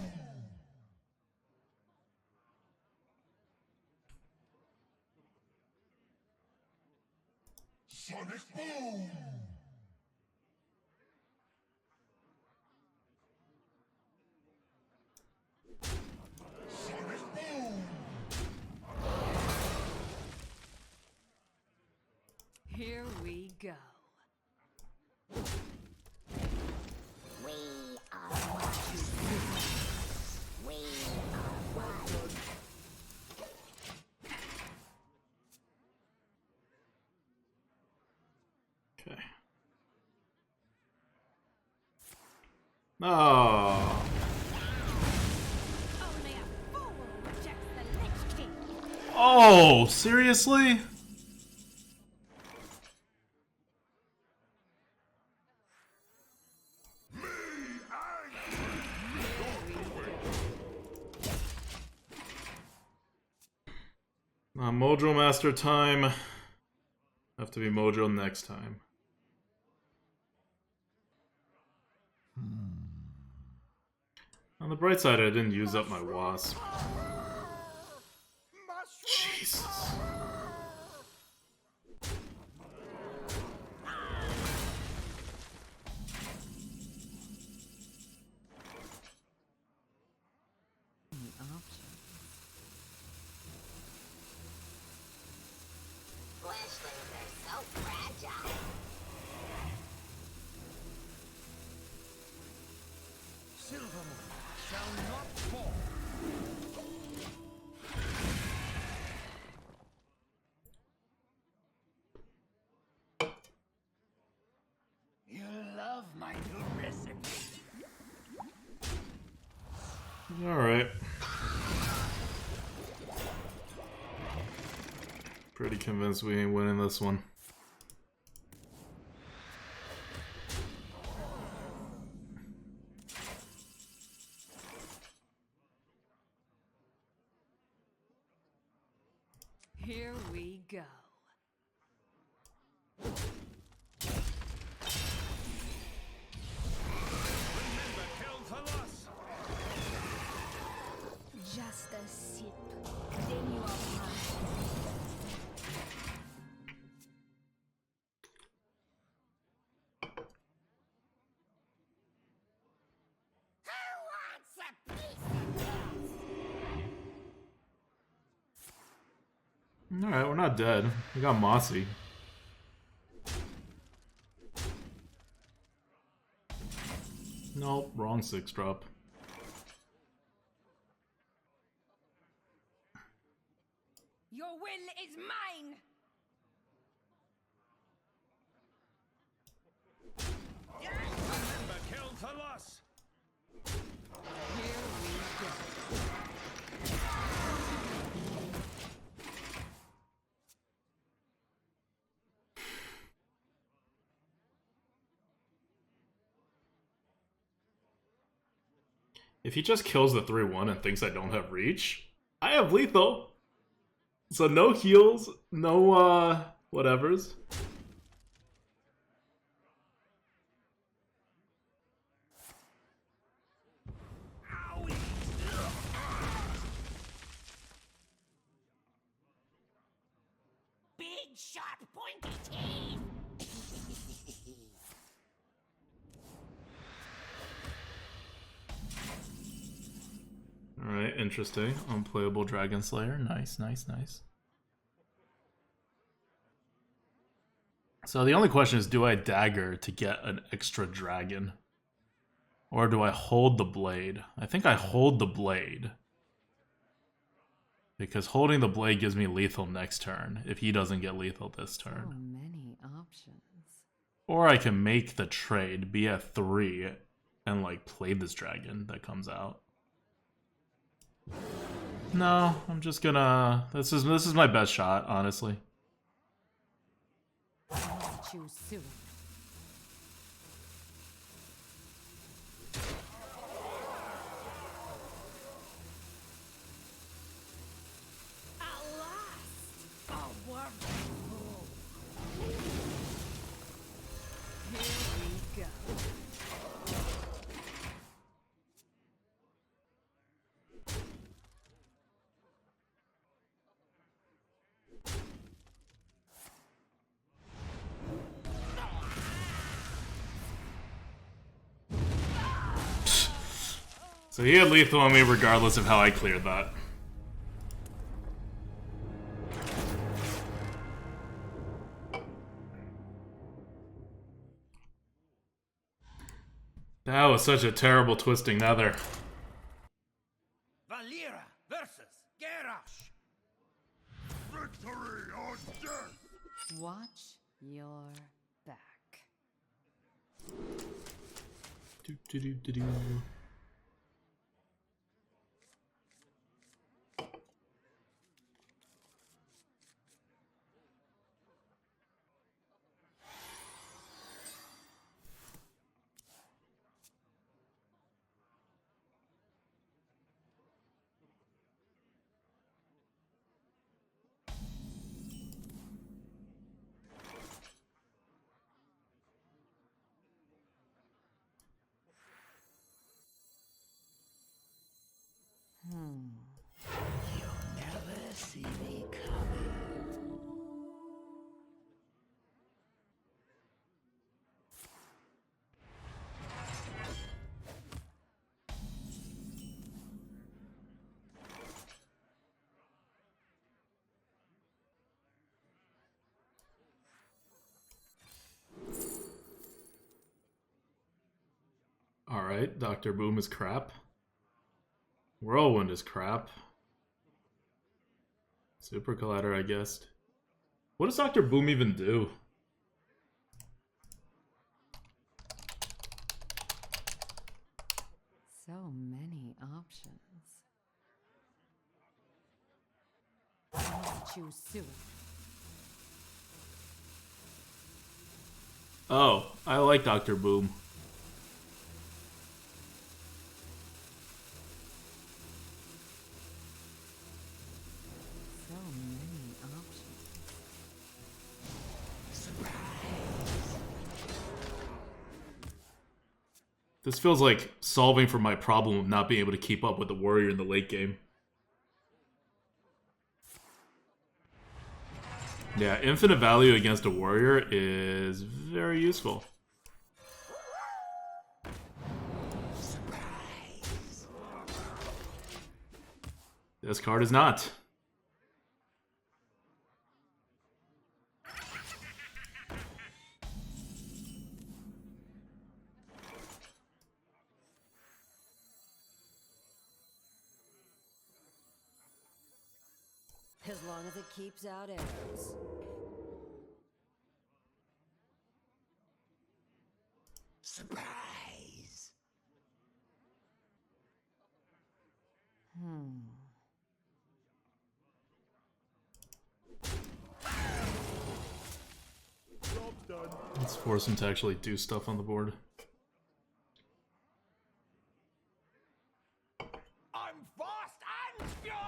Sonic boom. Sonic boom. Here we go. We are one. We are one. Okay. Oh. Only a fool rejects the Lich King. Oh, seriously? Mojo Master time. Have to be Mojo next time. On the bright side, I didn't use up my wasp. Jesus. Fleshlings are so fragile. Silvermoon shall not fall. You love my new recipe. Alright. Pretty convinced we ain't winning this one. Here we go. Remember, kill to us. Just a sip, then you are mine. Who wants a piece of this? Alright, we're not dead. We got Mossy. Nope, wrong 6-drop. Your will is mine! Remember, kill to us. Here we go. If he just kills the 3-1 and thinks I don't have reach, I have lethal. So no heals, no whatevers. sharp, pointy teeth. Alright, interesting. Unplayable Dragon Slayer. Nice, nice, nice. So the only question is, do I dagger to get an extra dragon? Or do I hold the blade? I think I hold the blade. Because holding the blade gives me lethal next turn, if he doesn't get lethal this So turn. many options. Or I can make the trade, be at 3, and like play this dragon that comes out. No, I'm just gonna... This is my best shot, honestly. Choose soon. Here we go. So he had lethal on me regardless of how I cleared that. That was such a terrible twisting nether. Valera versus Garrosh. Victory or death! Watch your back. Do-do-do-do-do. Never see me coming. Alright, Dr. Boom is crap. Whirlwind is crap. Super Collider, I guessed. What does Dr. Boom even do? So many options. Choose soon. Oh, I like Dr. Boom. So many options. This feels like solving for my problem of not being able to keep up with the warrior in the late game. Yeah, infinite value against a warrior is very useful. This card is not. As long as it keeps out arrows. Surprise! Let's force him to actually do stuff on the board. I'm fast and furious.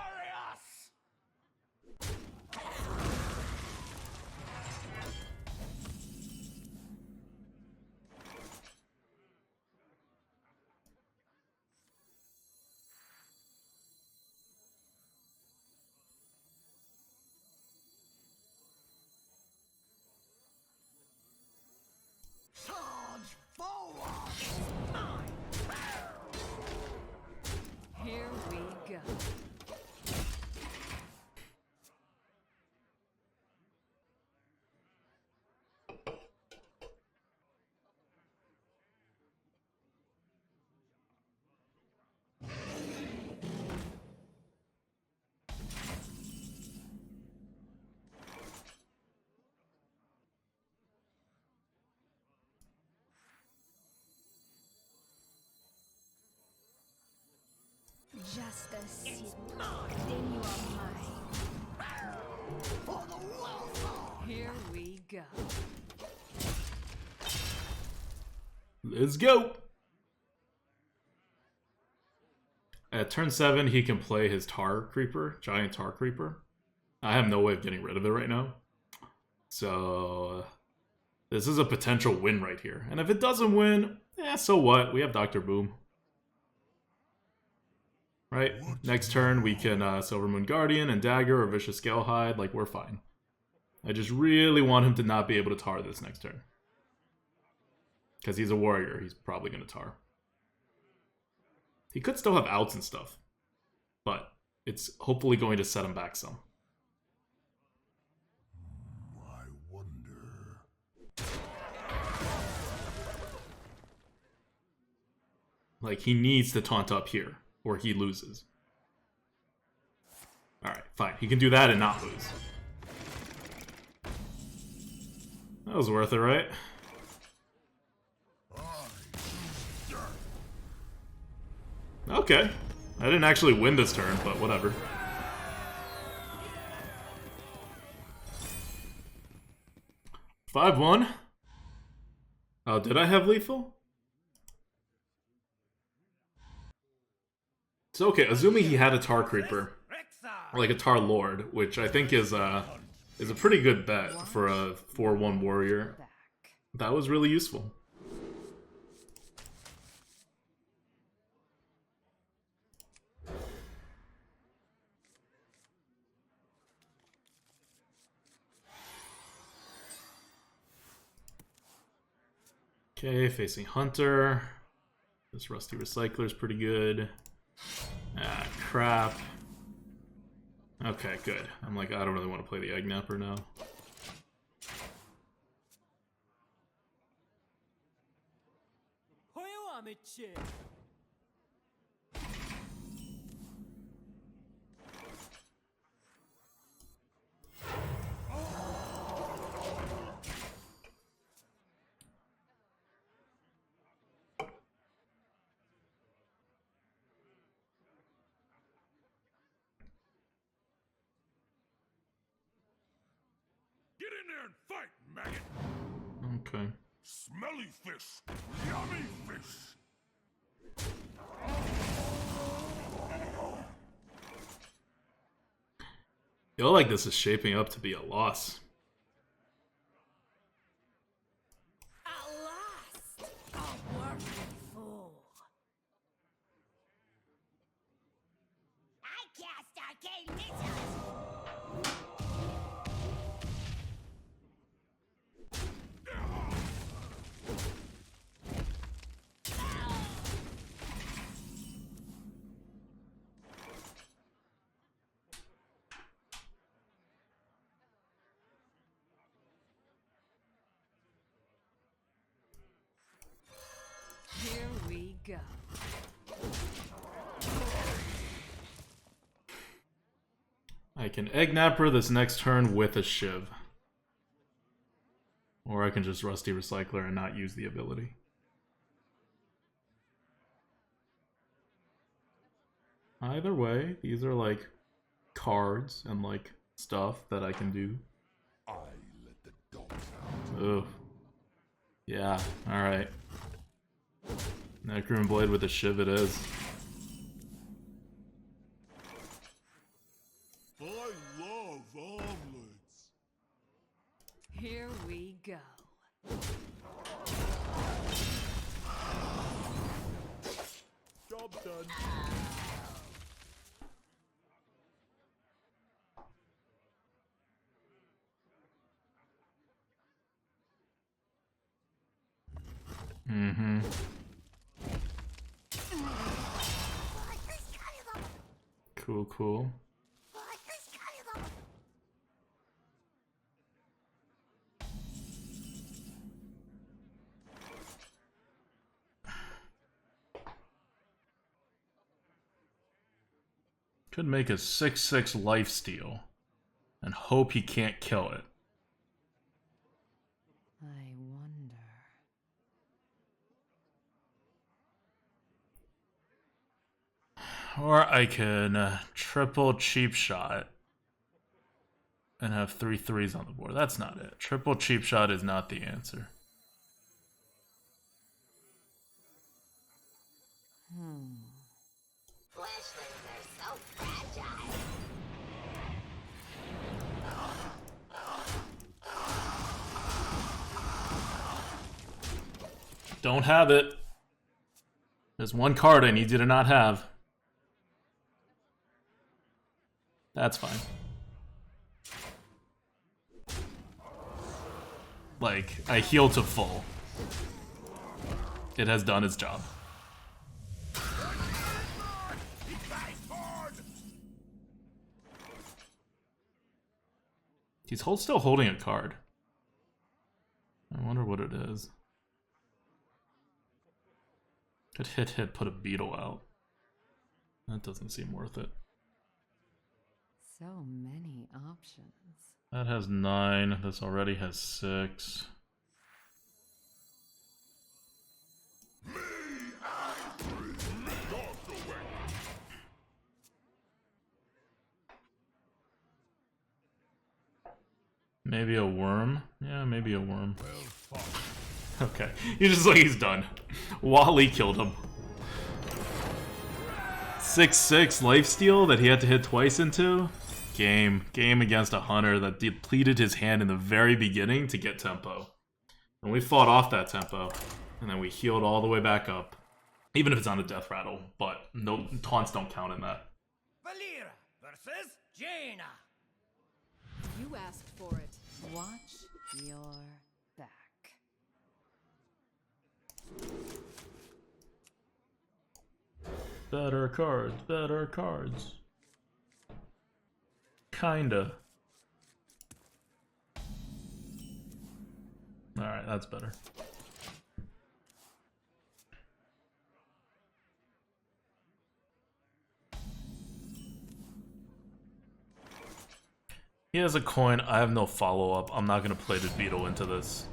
just a seed. Then you are mine. Here we go. Let's go! At turn 7, he can play his Tar Creeper, Giant Tar Creeper. I have no way of getting rid of it right now. So, this is a potential win right here. And if it doesn't win, so what? We have Dr. Boom. Right? Next turn, we can Silvermoon Guardian and Dagger or Vicious Scalehide. Like, we're fine. I just really want him to not be able to tar this next turn. Because he's a warrior. He's probably going to tar. He could still have outs and stuff. But it's hopefully going to set him back some. I wonder. Like, he needs to taunt up here, or he loses. Alright, fine. He can do that and not lose. That was worth it, right? Okay. I didn't actually win this turn, but whatever. "5-1. Oh, did I have lethal? So, okay, assuming he had a Tar Creeper, or like a Tar Lord, which I think is a pretty good bet for a 4-1 warrior. Back. That was really useful. Okay, facing Hunter. This Rusty Recycler is pretty good. Ah, crap. Okay, good. I'm like, I don't really want to play the Egg Napper now. Get in there and fight, maggot! Okay. Smelly fish! Yummy fish! Feel like this is shaping up to be a loss. At last, a worthy fool. I cast arcane missiles. Here we go. I can Egg Napper this next turn with a Shiv. Or I can just Rusty Recycler and not use the ability. Either way, these are like cards and like stuff that I can do. I let the dogs out. Ugh. Yeah, alright. Necron Blade with a Shiv it is. I love omelets. Here we go. Job done. Mm-hmm. Cool, cool. Could make a 6/6 lifesteal and hope he can't kill it. I wonder. Or I can triple cheap shot and have 3 threes on the board. That's not it. Triple cheap shot is not the answer. Flashlings are so fragile. Don't have it. There's one card I need you to not have. That's fine. Like, I heal to full. It has done its job. He's still holding a card. I wonder what it is. Could hit, put a beetle out. That doesn't seem worth it. So many options. That has 9. This already has 6. Maybe a worm? Yeah, maybe a worm. Okay, he's just like, he's done. Wally killed him. 6/6 lifesteal that he had to hit twice into? Game against a hunter that depleted his hand in the very beginning to get tempo. And we fought off that tempo. And then we healed all the way back up. Even if it's on a death rattle, but no taunts don't count in that. Valera versus Jaina. You asked for it. Watch your back. Better cards, better cards. Kinda. Alright, that's better. He has a coin. I have no follow-up. I'm not gonna play the beetle into this.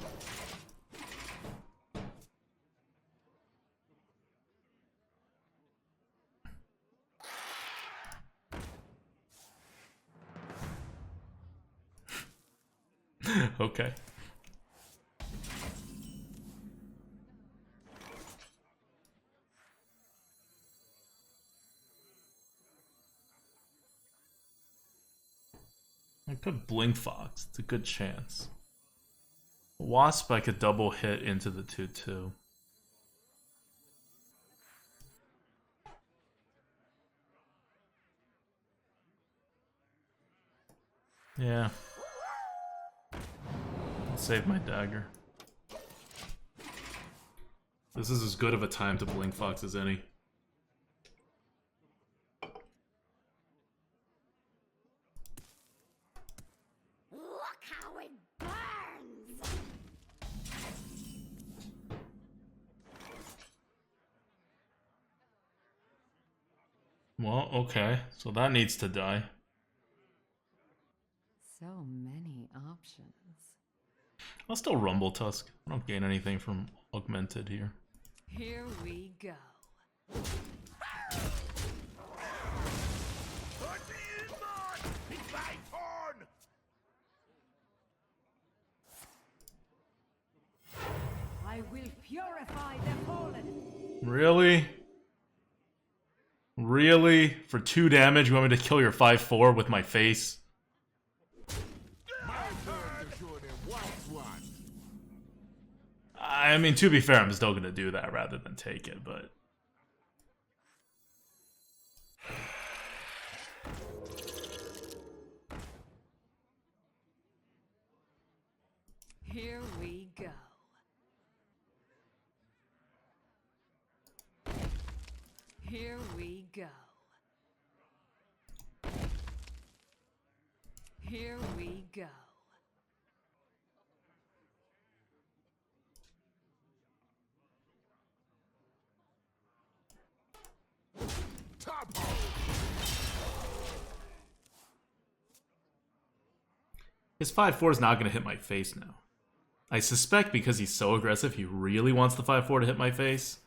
Okay. I could Blink Fox. It's a good chance. Wasp, I could double hit into the 2/2. Yeah. I'll save my dagger. This is as good of a time to Blink Fox as any. Look how it burns! Well, okay. So that needs to die. So many options. I'll still Rumble Tusk. I don't gain anything from Augmented here. Here we go. I will purify the fallen. Really? Really? For 2 damage, you want me to kill your 5/4 with my face? I mean, to be fair, I'm still gonna do that rather than take it, but... Here we go. Here we go. Here we go. His 5/4 is not going to hit my face now. I suspect because he's so aggressive, he really wants the 5/4 to hit my face.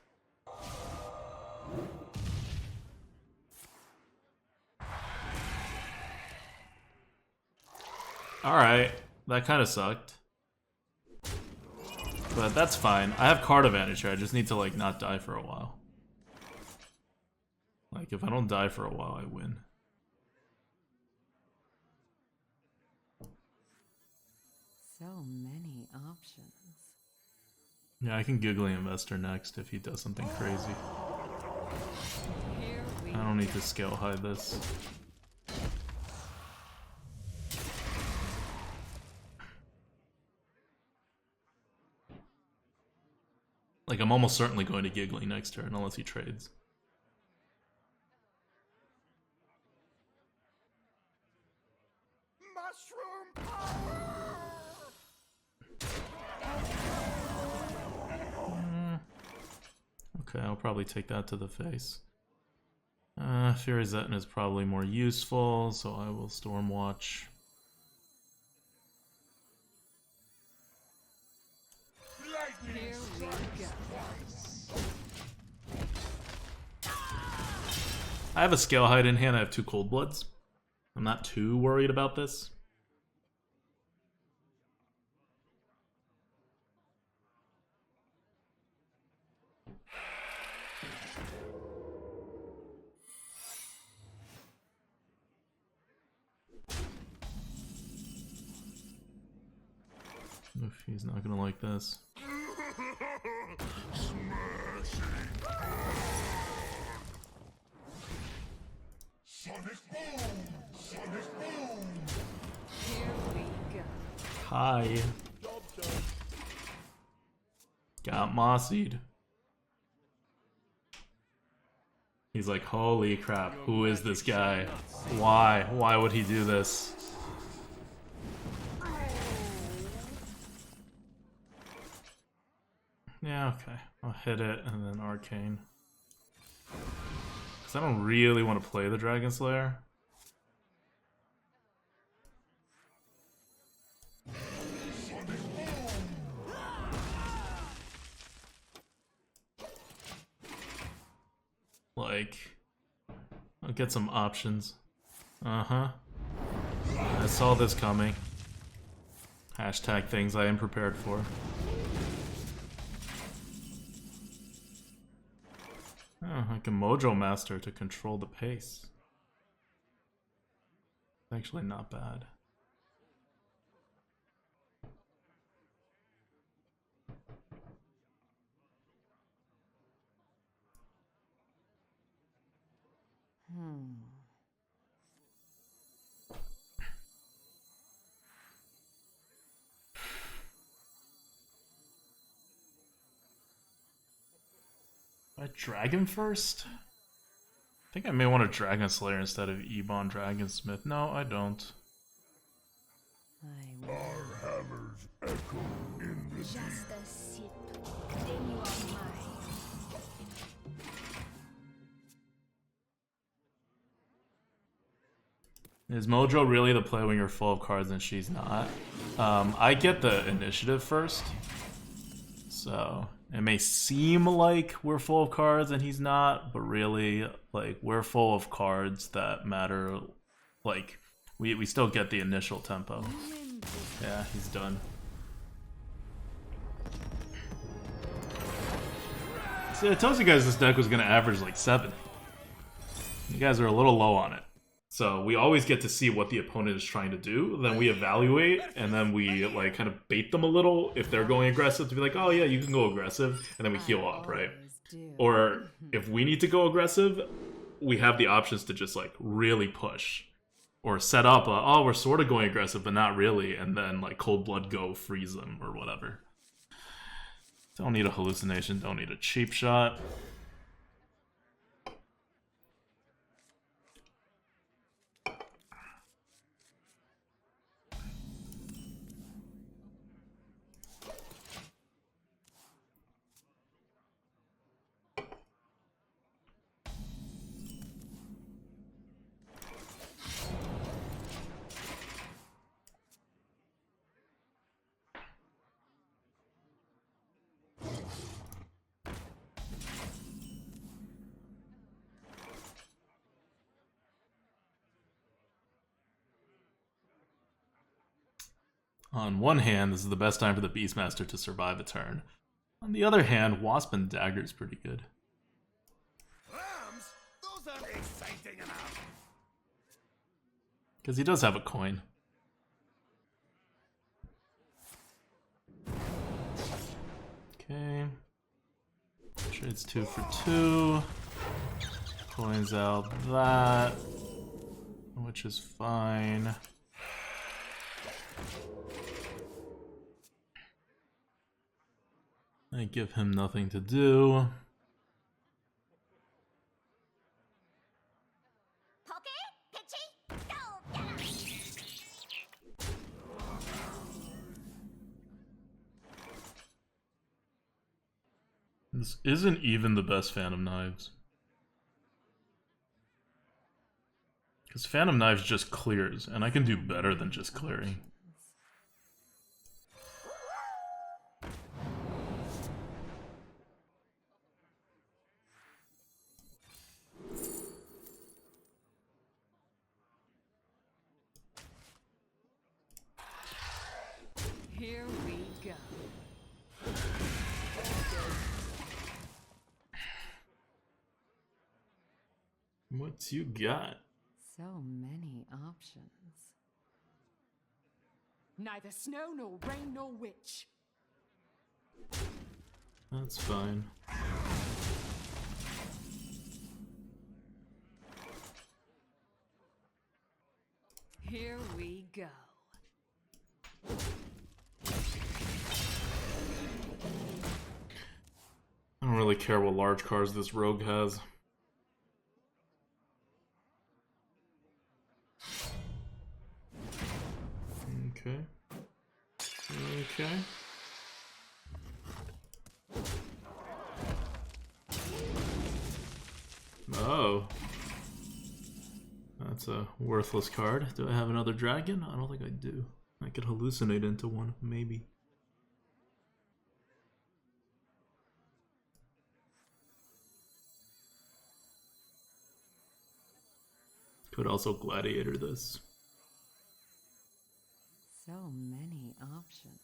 Alright, that kind of sucked. But that's fine. I have card advantage here. I just need to, like, not die for a while. Like, if I don't die for a while, I win. So many options. Yeah, I can Giggly Investor next if he does something crazy. Here we I don't need to scale hide this. Like, I'm almost certainly going to Giggly next turn, unless he trades. Mushroom power! Okay, I'll probably take that to the face. Fury Zetan is probably more useful, so I will Stormwatch. Here we go. I have a Scale Hide in hand, I have 2 Cold Bloods. I'm not too worried about this. Oof, he's not gonna like this. Sonic boom! Sonic boom! Here we go. Hi. Got Mossied. He's like, holy crap, who is this guy? Why? Why would he do this? Yeah, okay. I'll hit it and then Arcane. Because I don't really want to play the Dragon Slayer. Like, I'll get some options. Uh-huh. I saw this coming. Hashtag things I am prepared for. Oh, I can Mojo Master to control the pace. It's actually not bad. A Dragon first? I think I may want a Dragon Slayer instead of Ebon Dragonsmith. No, I don't. I Our hammers echo in the deep. Just a sip, then you are mine. Is Mojo really the play when you're full of cards and she's not? I get the initiative first. So, it may seem like we're full of cards and he's not, but really, like, we're full of cards that matter. Like, we still get the initial tempo. Yeah, he's done. See, I told you guys this deck was going to average like 7. You guys are a little low on it. So we always get to see what the opponent is trying to do, then we evaluate, and then we like kind of bait them a little if they're going aggressive to be like, oh yeah, you can go aggressive, and then we heal up, right? Or if we need to go aggressive, we have the options to just like really push. Or set up a, oh, we're sort of going aggressive, but not really, and then like Cold Blood go freeze them or whatever. Don't need a hallucination, don't need a cheap shot. On one hand, this is the best time for the Beastmaster to survive a turn. On the other hand, Wasp and Dagger is pretty good. Rams? Those aren't exciting enough. Because he does have a coin. Okay. Trades 2 for 2. Coins out that. Which is fine. I give him nothing to do. This isn't even the best Phantom Knives. Because Phantom Knives just clears, and I can do better than just clearing. Here we go. What you got? So many options. Neither snow nor rain nor witch. That's fine. Here we go. I don't really care what large cards this rogue has. Okay. Okay. Oh. That's a worthless card. Do I have another dragon? I don't think I do. I could hallucinate into one, maybe. Could also gladiator this. So many options.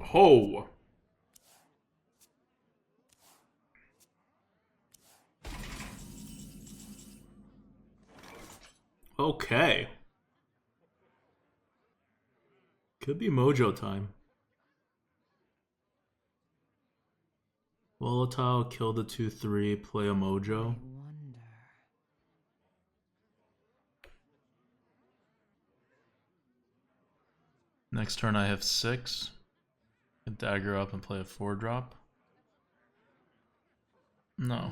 Ho! Okay. Could be mojo time. Volatile, kill the 2/3, play a mojo. I wonder. Next turn I have 6. I dagger up and play a 4-drop. No.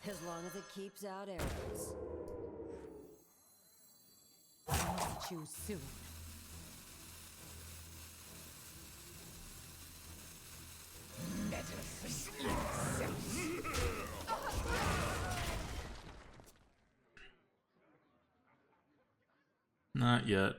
As long as it keeps out arrows. I must choose soon. Not yet.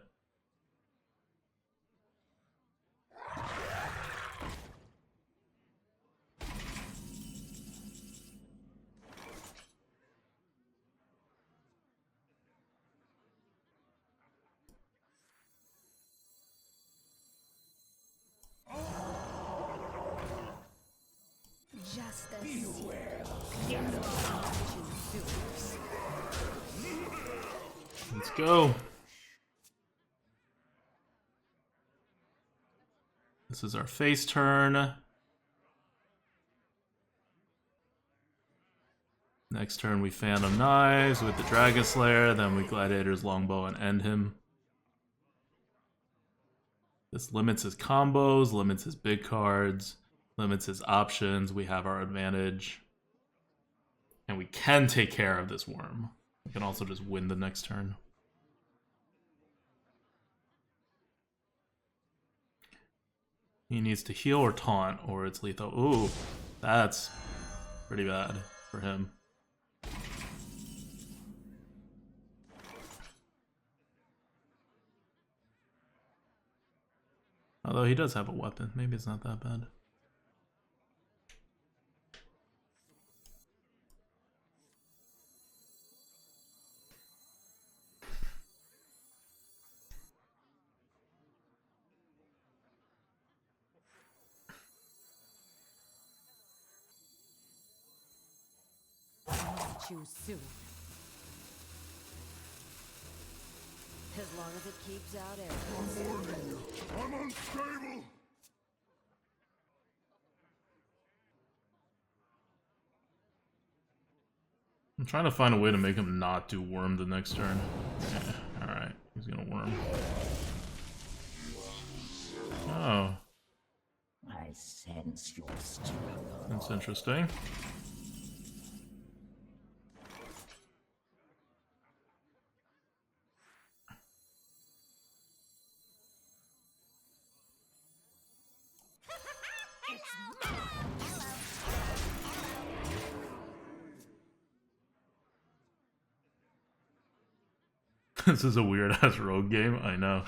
Just a Let's go. This is our face turn. Next turn we Phantom Knives with the Dragon Slayer, then we Gladiator's Longbow and end him. This limits his combos, limits his big cards, limits his options. We have our advantage. And we can take care of this worm. We can also just win the next turn. He needs to heal or taunt, or it's lethal. Ooh, that's pretty bad for him. Although he does have a weapon. Maybe it's not that bad. Choose soon. As long as it keeps out arrows. I'm unstable! I'm trying to find a way to make him not do worm the next turn. Yeah, alright, he's gonna worm. Oh. I sense your struggle. That's interesting. This is a weird ass rogue game, I know.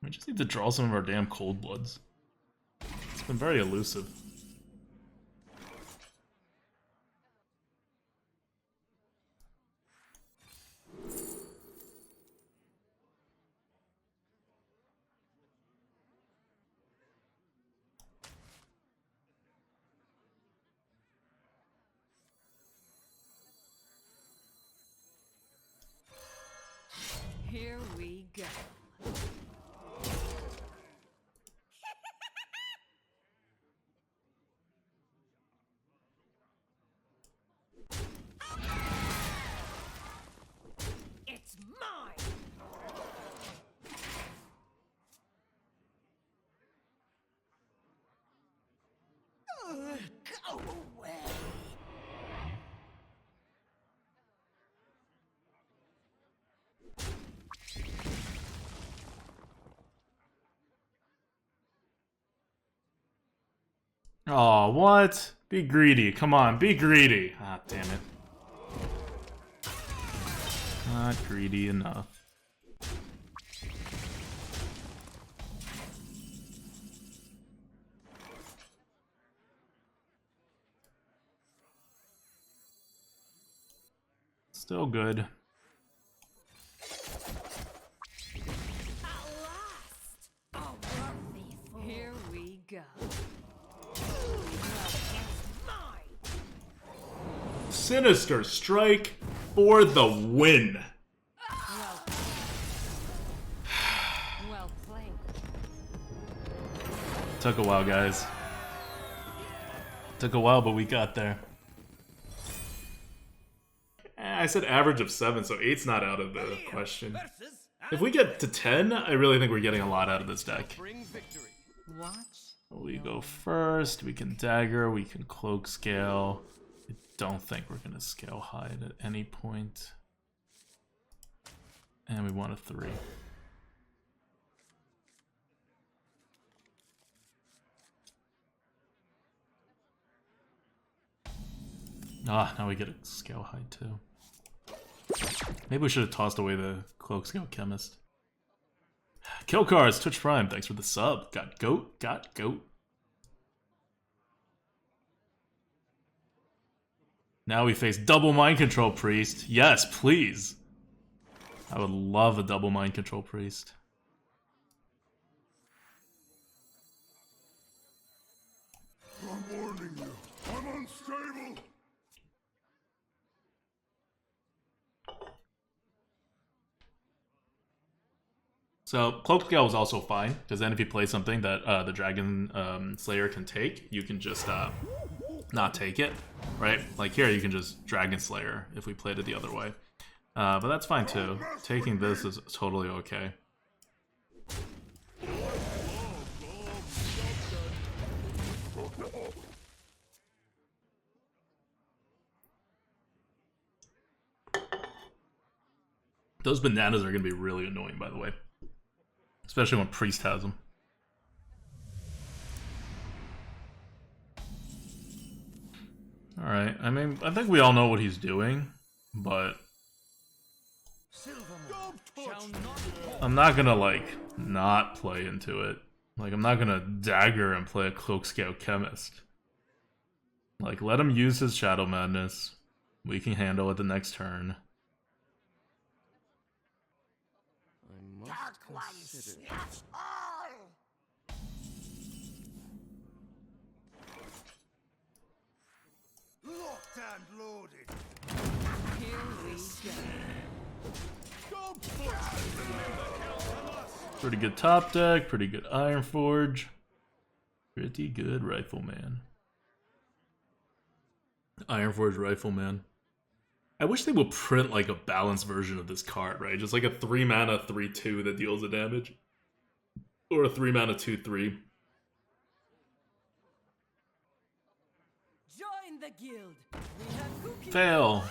We just need to draw some of our damn cold bloods. It's been very elusive. Here we go. It's mine! Go away! Oh, what? Be greedy. Come on, be greedy. Ah, damn it. Not greedy enough. Still good. Here we go. Sinister Strike for the win. Well played. Took a while, guys. Took a while, but we got there. I said average of 7, so 8's not out of the question. If we get to 10, I really think we're getting a lot out of this deck. Watch. We go first, we can dagger, we can cloak scale. I don't think we're gonna scale hide at any point. And we want a 3. Ah, now we get a scale hide too. Maybe we should have tossed away the cloak scale chemist. Kill cards, Twitch Prime, thanks for the sub. Got goat, got goat. Now we face double mind control priest. Yes, please. I would love a double mind control priest. I'm warning you. I'm unstable. So cloak scale was also fine because then if you play something that the dragon slayer can take, you can just not take it, right? Like here, you can just dragon slayer if we played it the other way. But that's fine too. Taking this is totally okay. Those bananas are going to be really annoying, by the way. Especially when Priest has them. Alright, I mean, I think we all know what he's doing, but I'm not gonna, like, not play into it. Like, I'm not gonna dagger and play a Cloak Scout Chemist. Like, let him use his Shadow Madness. We can handle it the next turn. I must consider. Locked and loaded. Here we go. Pretty good top deck, pretty good Iron Forge. Pretty good Rifleman. Iron Forge Rifleman. I wish they would print like a balanced version of this card, right? Just like a 3 mana 3/2 that deals the damage. Or a 3 mana 2/3. Join the guild. We have cookies. Fail.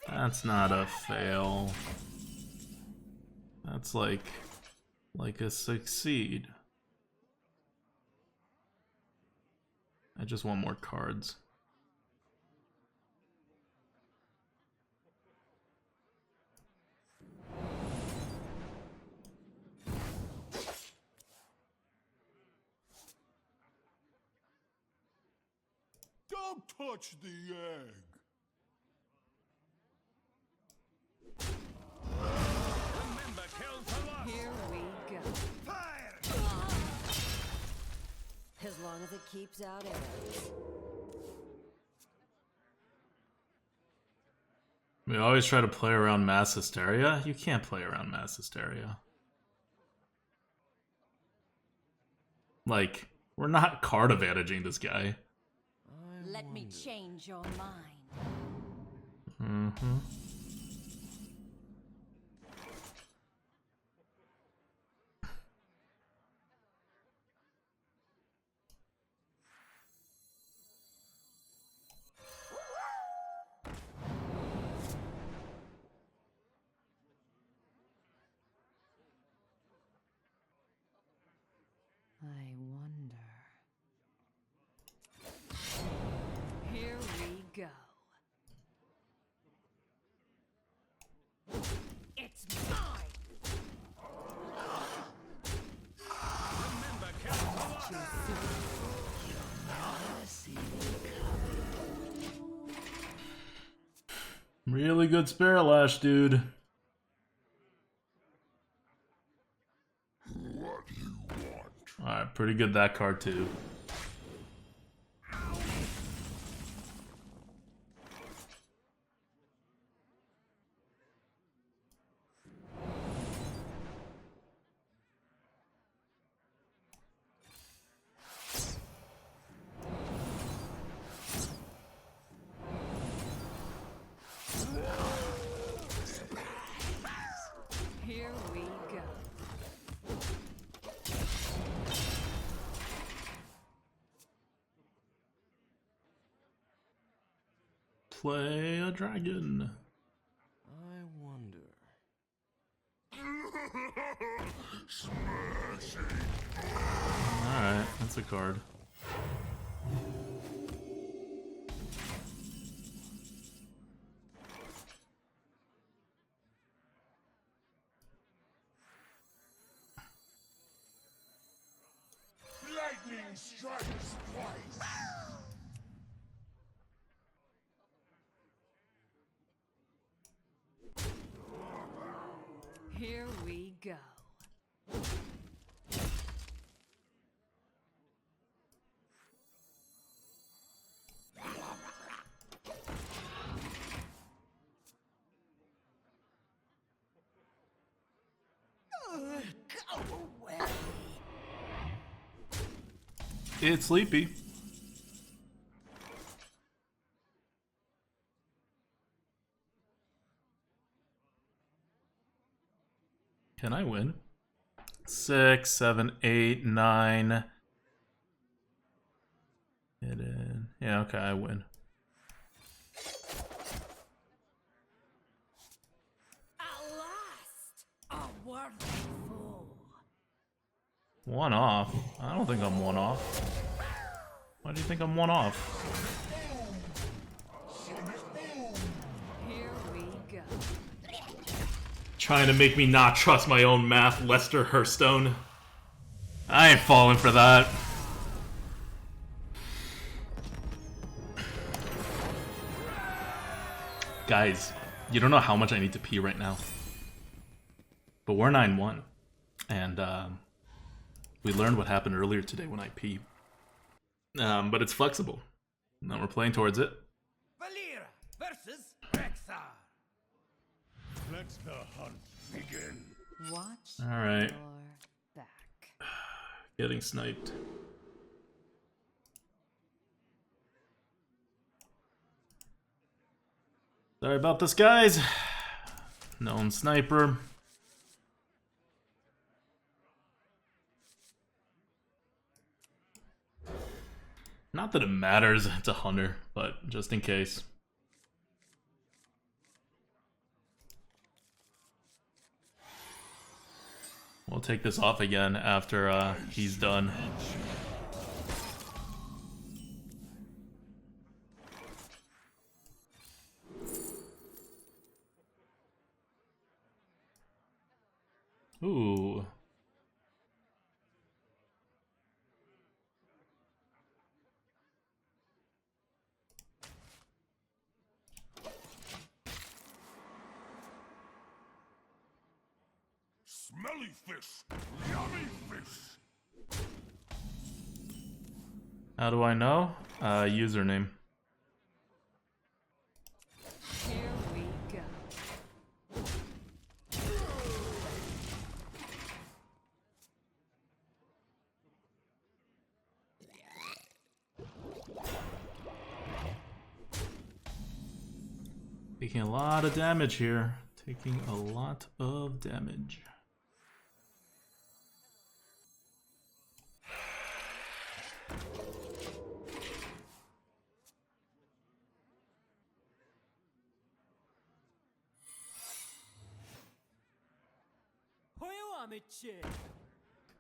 That's not a fail. That's like a succeed. I just want more cards. Don't touch the egg. Remember, kill to loss. Here we go. Fire! As long as it keeps out arrows. We always try to play around mass hysteria. You can't play around mass hysteria. Like, we're not card advantaging this guy. Let me change your mind. Mm-hmm. I wonder. Here we go. It's mine. Remember, kill to loss. Really good Spirit Lash, dude. What do you want? Alright, pretty good that card too. Here we go. Play a dragon. I wonder. Alright, that's a card. Lightning strikes twice. Here we go. Go away. It's sleepy. Can I win? 6, 7, 8, 9. Hit in. Yeah, okay, I win. Alas! One off? I don't think I'm one off. Why do you think I'm one off? Here we go. Trying to make me not trust my own math, Lester Hearthstone. I ain't falling for that. Guys, you don't know how much I need to pee right now. But we're 9-1. And we learned what happened earlier today when I pee. But it's flexible. Now we're playing towards it. Valir versus Rexar. Let the hunt begin. Watch Alright. your back. Getting sniped. Sorry about this, guys. Known sniper. Not that it matters, it's a hunter, but just in case. We'll take this off again after he's done. Ooh. Smelly fish! Yummy fish! How do I know? Username. Here we go. Taking a lot of damage here. Taking a lot of damage.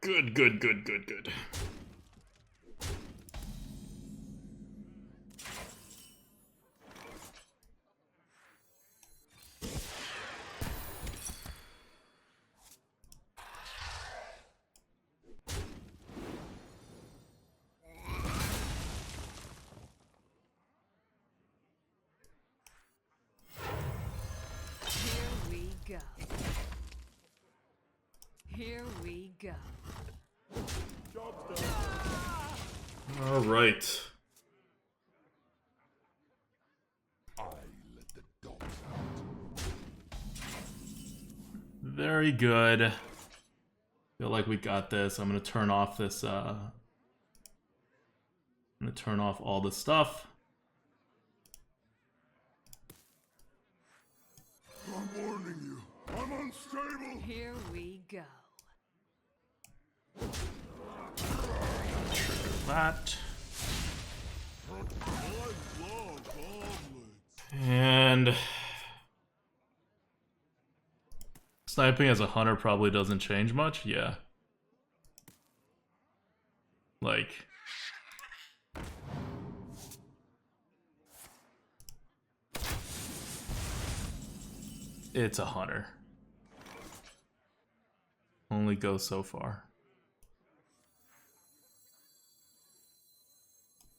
Good, good, good, good, good. Here we go. Here we go. All right. I let the dogs out. Very good. Feel like we got this. I'm gonna turn off this. I'm gonna turn off all the stuff. I'm warning you. I'm unstable. Here we go. That. And sniping as a hunter probably doesn't change much. Yeah. Like, it's a hunter. Only goes so far.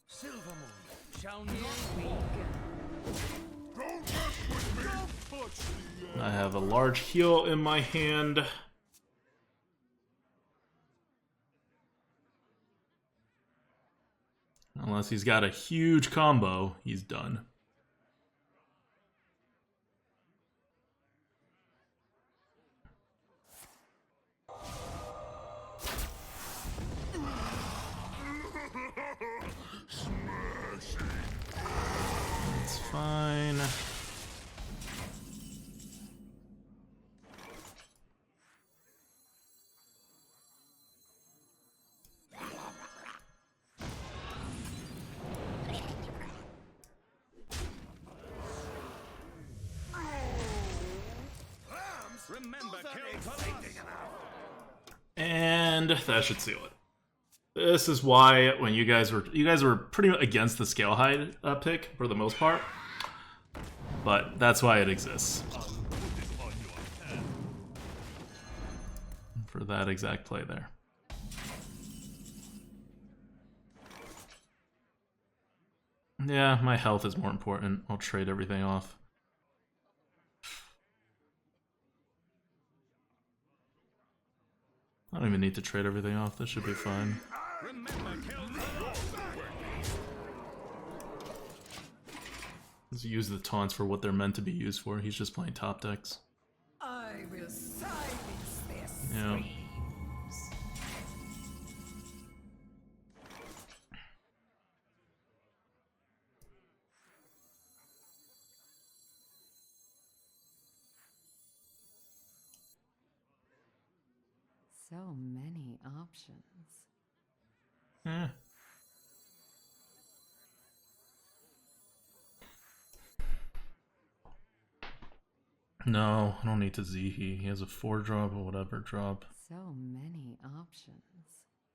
Silver Moon shall Here not we go. Don't mess with me. Don't touch the I have a large heal in my hand. Unless he's got a huge combo, he's done. It's fine. remember kill the last. And And that should seal it. This is why when you guys were pretty much against the scale hide pick for the most part, but that's why it exists. For that exact play there. Yeah, my health is more important. I'll trade everything off. I don't even need to trade everything off. That should be fine. Let's use the taunts for what they're meant to be used for. He's just playing top decks. I will silence their Yeah. screams. So many options. Eh. No, I don't need to Zihi. He has a 4-drop or whatever drop. So many options.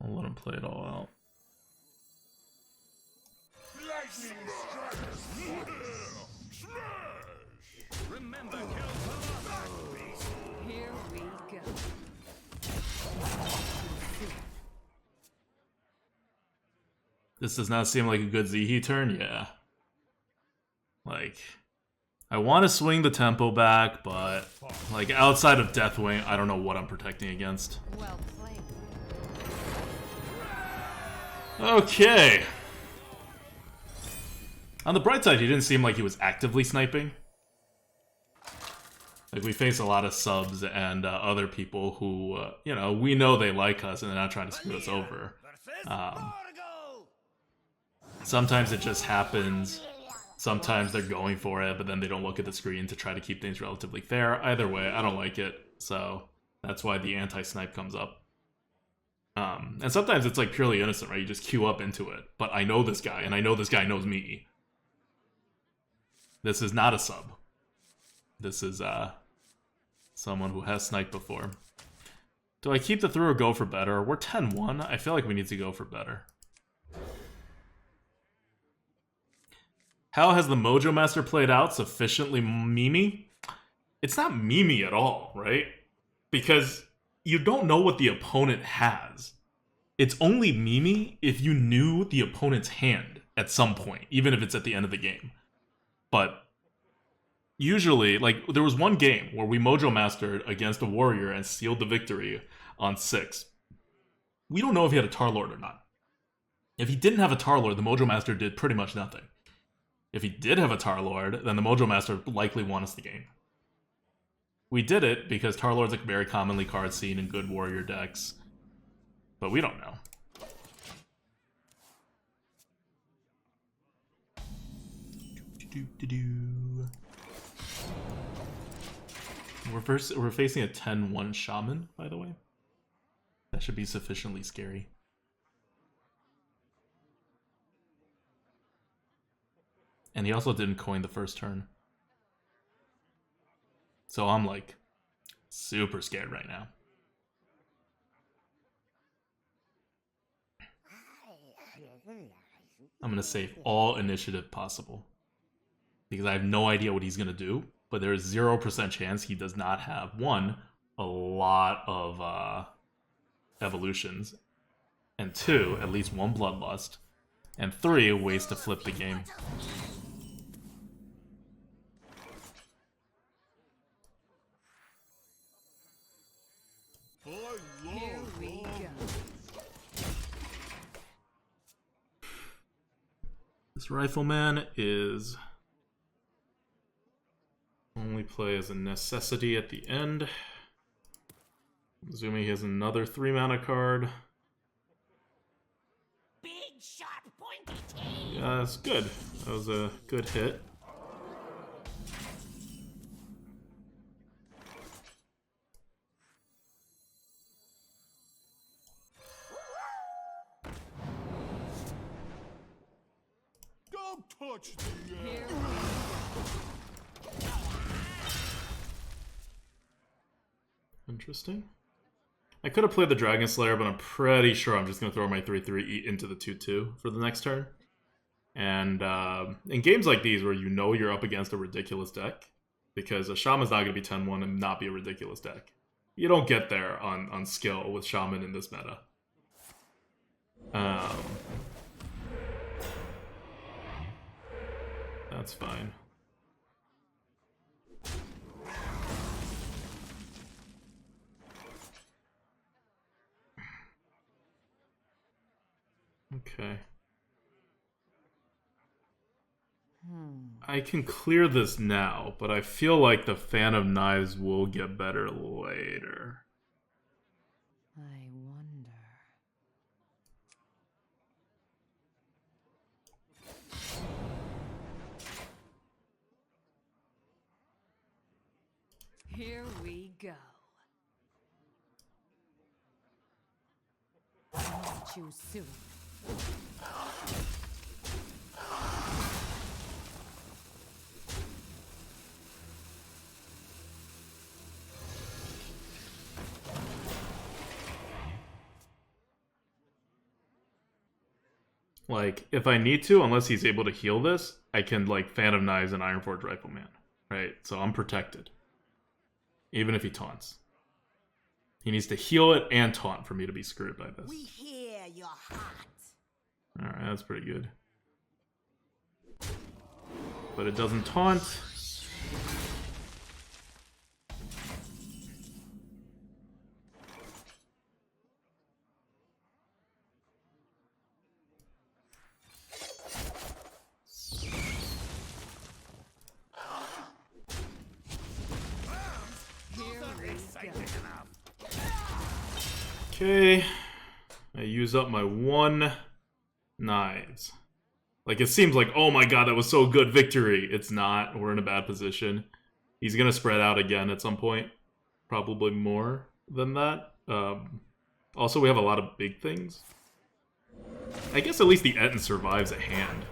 I'll let him play it all out. Lightning strikes! Smash! Remember, kill Here we go. This does not seem like a good Zihi turn, yeah. Like, I want to swing the tempo back, but like outside of Deathwing, I don't know what I'm protecting against. Well played. Okay. On the bright side, he didn't seem like he was actively sniping. Like, we face a lot of subs and other people who, you know, we know they like us and they're not trying to screw us over. Sometimes it just happens. Sometimes they're going for it, but then they don't look at the screen to try to keep things relatively fair. Either way, I don't like it. So that's why the anti-snipe comes up. And sometimes it's like purely innocent, right? You just queue up into it. But I know this guy, and I know this guy knows me. This is not a sub. This is someone who has sniped before. Do I keep the through or go for better? We're 10-1. I feel like we need to go for better. How has the Mojo Master played out? Sufficiently memey? It's not memey at all, right? Because you don't know what the opponent has. It's only memey if you knew the opponent's hand at some point, even if it's at the end of the game. But usually, like, there was one game where we Mojo Mastered against a warrior and sealed the victory on 6. We don't know if he had a Tar Lord or not. If he didn't have a Tar Lord, the Mojo Master did pretty much nothing. If he did have a Tar Lord, then the Mojo Master likely won us the game. We did it because Tar Lord's a very commonly card seen in good warrior decks. But we don't know. We're facing a 10-1 Shaman, by the way. That should be sufficiently scary. And he also didn't coin the first turn. So I'm like super scared right now. I'm going to save all initiative possible. Because I have no idea what he's going to do. But there is 0% chance he does not have, 1, a lot of evolutions. And 2, at least 1 Bloodlust. And 3, ways to flip the game. Here we go. This Rifleman is only play as a necessity at the end. I'm assuming he has another 3-mana card. Big, sharp, pointy teeth. Yeah, that's good. That was a good hit. Don't touch the Here air! we go. Interesting. I could have played the Dragon Slayer, but I'm pretty sure I'm just going to throw my 3/3 into the 2/2 for the next turn. And in games like these where you know you're up against a ridiculous deck, because a Shaman's not going to be 10-1 and not be a ridiculous deck. You don't get there on skill with Shaman in this meta. That's fine. Okay. I can clear this now, but I feel like the Fan of Knives will get better later. I wonder. Here we go. I'll choose soon. Like, if I need to, unless he's able to heal this, I can, like, Fan of Knives and Ironforge Rifleman. Right? So I'm protected. Even if he taunts. He needs to heal it and taunt for me to be screwed by this. We hear your heart. Alright, that's pretty good. But it doesn't taunt. Okay, I use up my 1 knives. Like, it seems like, oh my god, that was so good, victory. It's not, we're in a bad position. He's gonna spread out again at some point. Probably more than that. Also, we have a lot of big things. I guess at least the Etten survives a hand.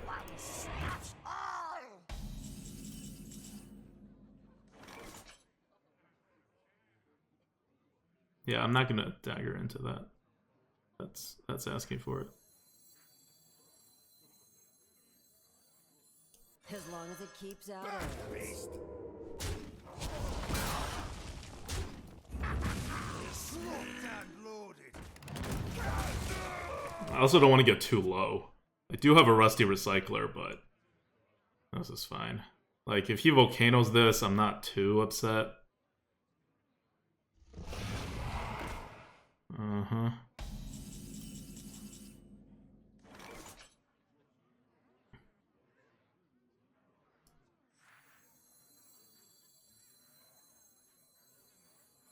Yeah, I'm not gonna dagger into that. That's asking for it. As long as it keeps out arrows. I also don't want to get too low. I do have a Rusty Recycler, but this is fine. Like, if he Volcanoes this, I'm not too upset. Uh-huh.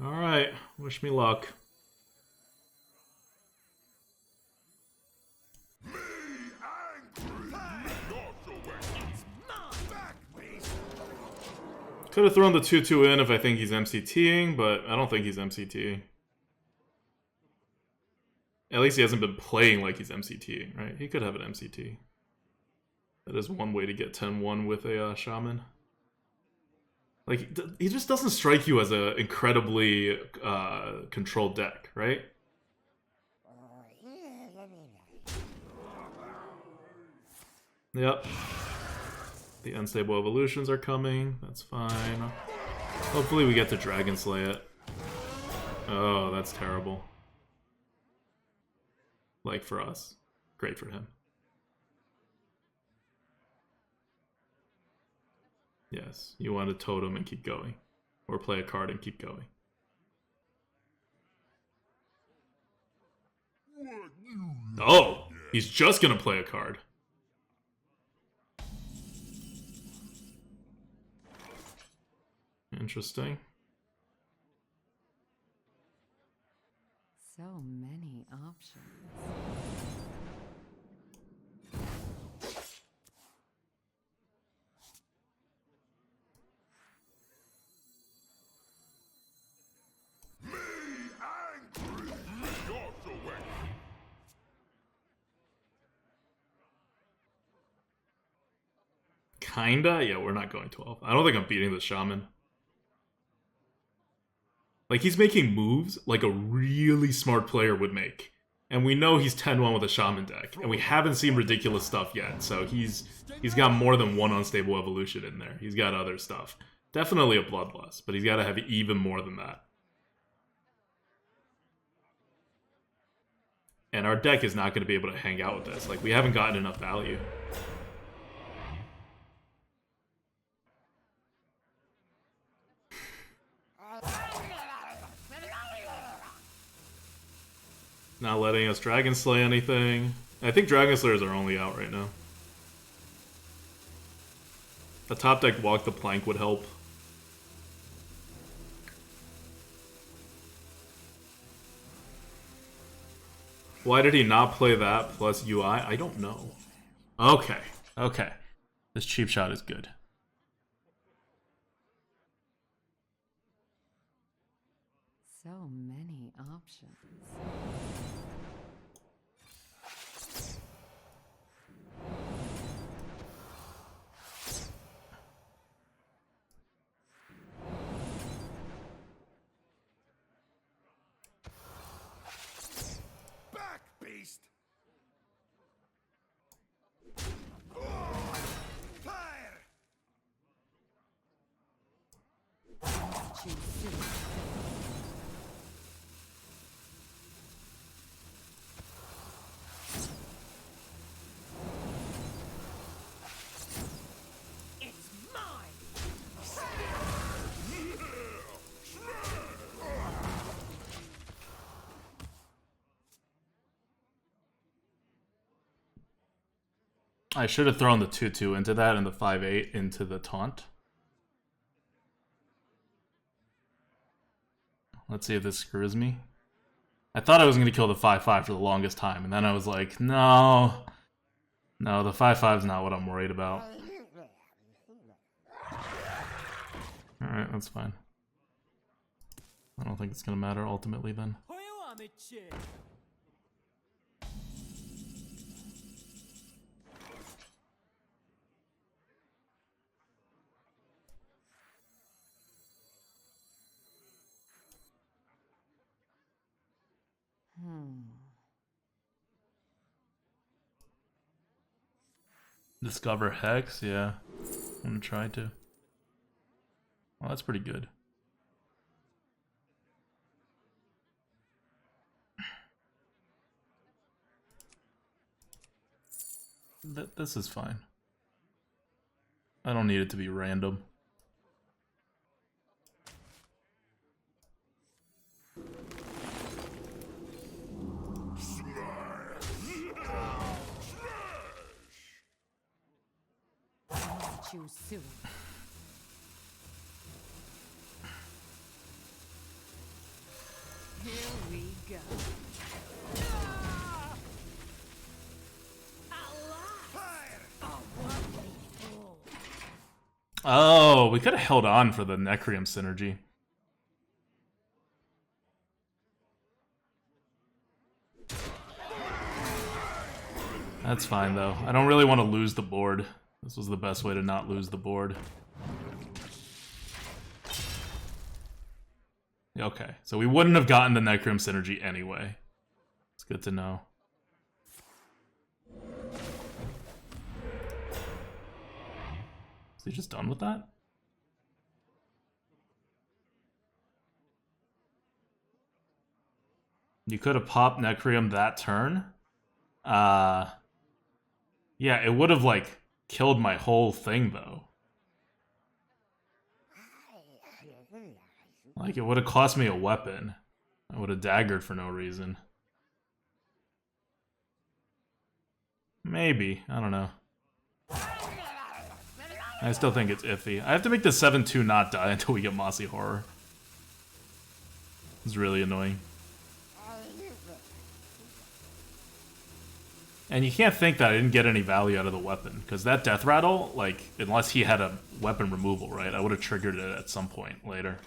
Alright, wish me luck. Could have thrown the 2/2 in if I think he's MCTing, but I don't think he's MCTing. At least he hasn't been playing like he's MCTing, right? He could have an MCT. That is one way to get 10-1 with a Shaman. Like, he just doesn't strike you as an incredibly controlled deck, right? Yep. The unstable evolutions are coming. That's fine. Hopefully we get to Dragon Slay it. Oh, that's terrible. Like, for us. Great for him. Yes, you want to totem and keep going. Or play a card and keep going. Oh! He's just gonna play a card. Interesting. So many options. Kinda? Yeah, we're not going 12. I don't think I'm beating the Shaman. Like, he's making moves like a really smart player would make. And we know he's 10-1 with a Shaman deck. And we haven't seen ridiculous stuff yet. So he's got more than one unstable evolution in there. He's got other stuff. Definitely a Bloodlust, but he's got to have even more than that. And our deck is not going to be able to hang out with this. Like, we haven't gotten enough value. Not letting us Dragon Slay anything. I think Dragon Slayers are only out right now. A top deck Walk the Plank would help. Why did he not play that plus UI? I don't know. Okay. Okay. This cheap shot is good. So many options. Back, beast! Fire! Choose suit. It's mine! I should have thrown the 2-2 into that and the 5-8 into the taunt. Let's see if this screws me. I thought I was going to kill the 5-5 for the longest time, and then I was like, no. No, the 5-5 is not what I'm worried about. Alright, that's fine. I don't think it's going to matter ultimately then. Discover Hex? Yeah. I'm gonna try to. Well, that's pretty good. This is fine. I don't need it to be random. Choose suit. Here we go. Oh, we could have held on for the Necrium synergy. That's fine, though. I don't really want to lose the board. This was the best way to not lose the board. Okay, so we wouldn't have gotten the Necrium synergy anyway. It's good to know. Is he just done with that? You could have popped Necrium that turn. Yeah, it would have, like, killed my whole thing, though. Like, it would have cost me a weapon. I would have daggered for no reason. Maybe. I don't know. I still think it's iffy. I have to make the 7-2 not die until we get Mossy Horror. It's really annoying. And you can't think that I didn't get any value out of the weapon, because that Death Rattle, like, unless he had a weapon removal, right, I would have triggered it at some point later.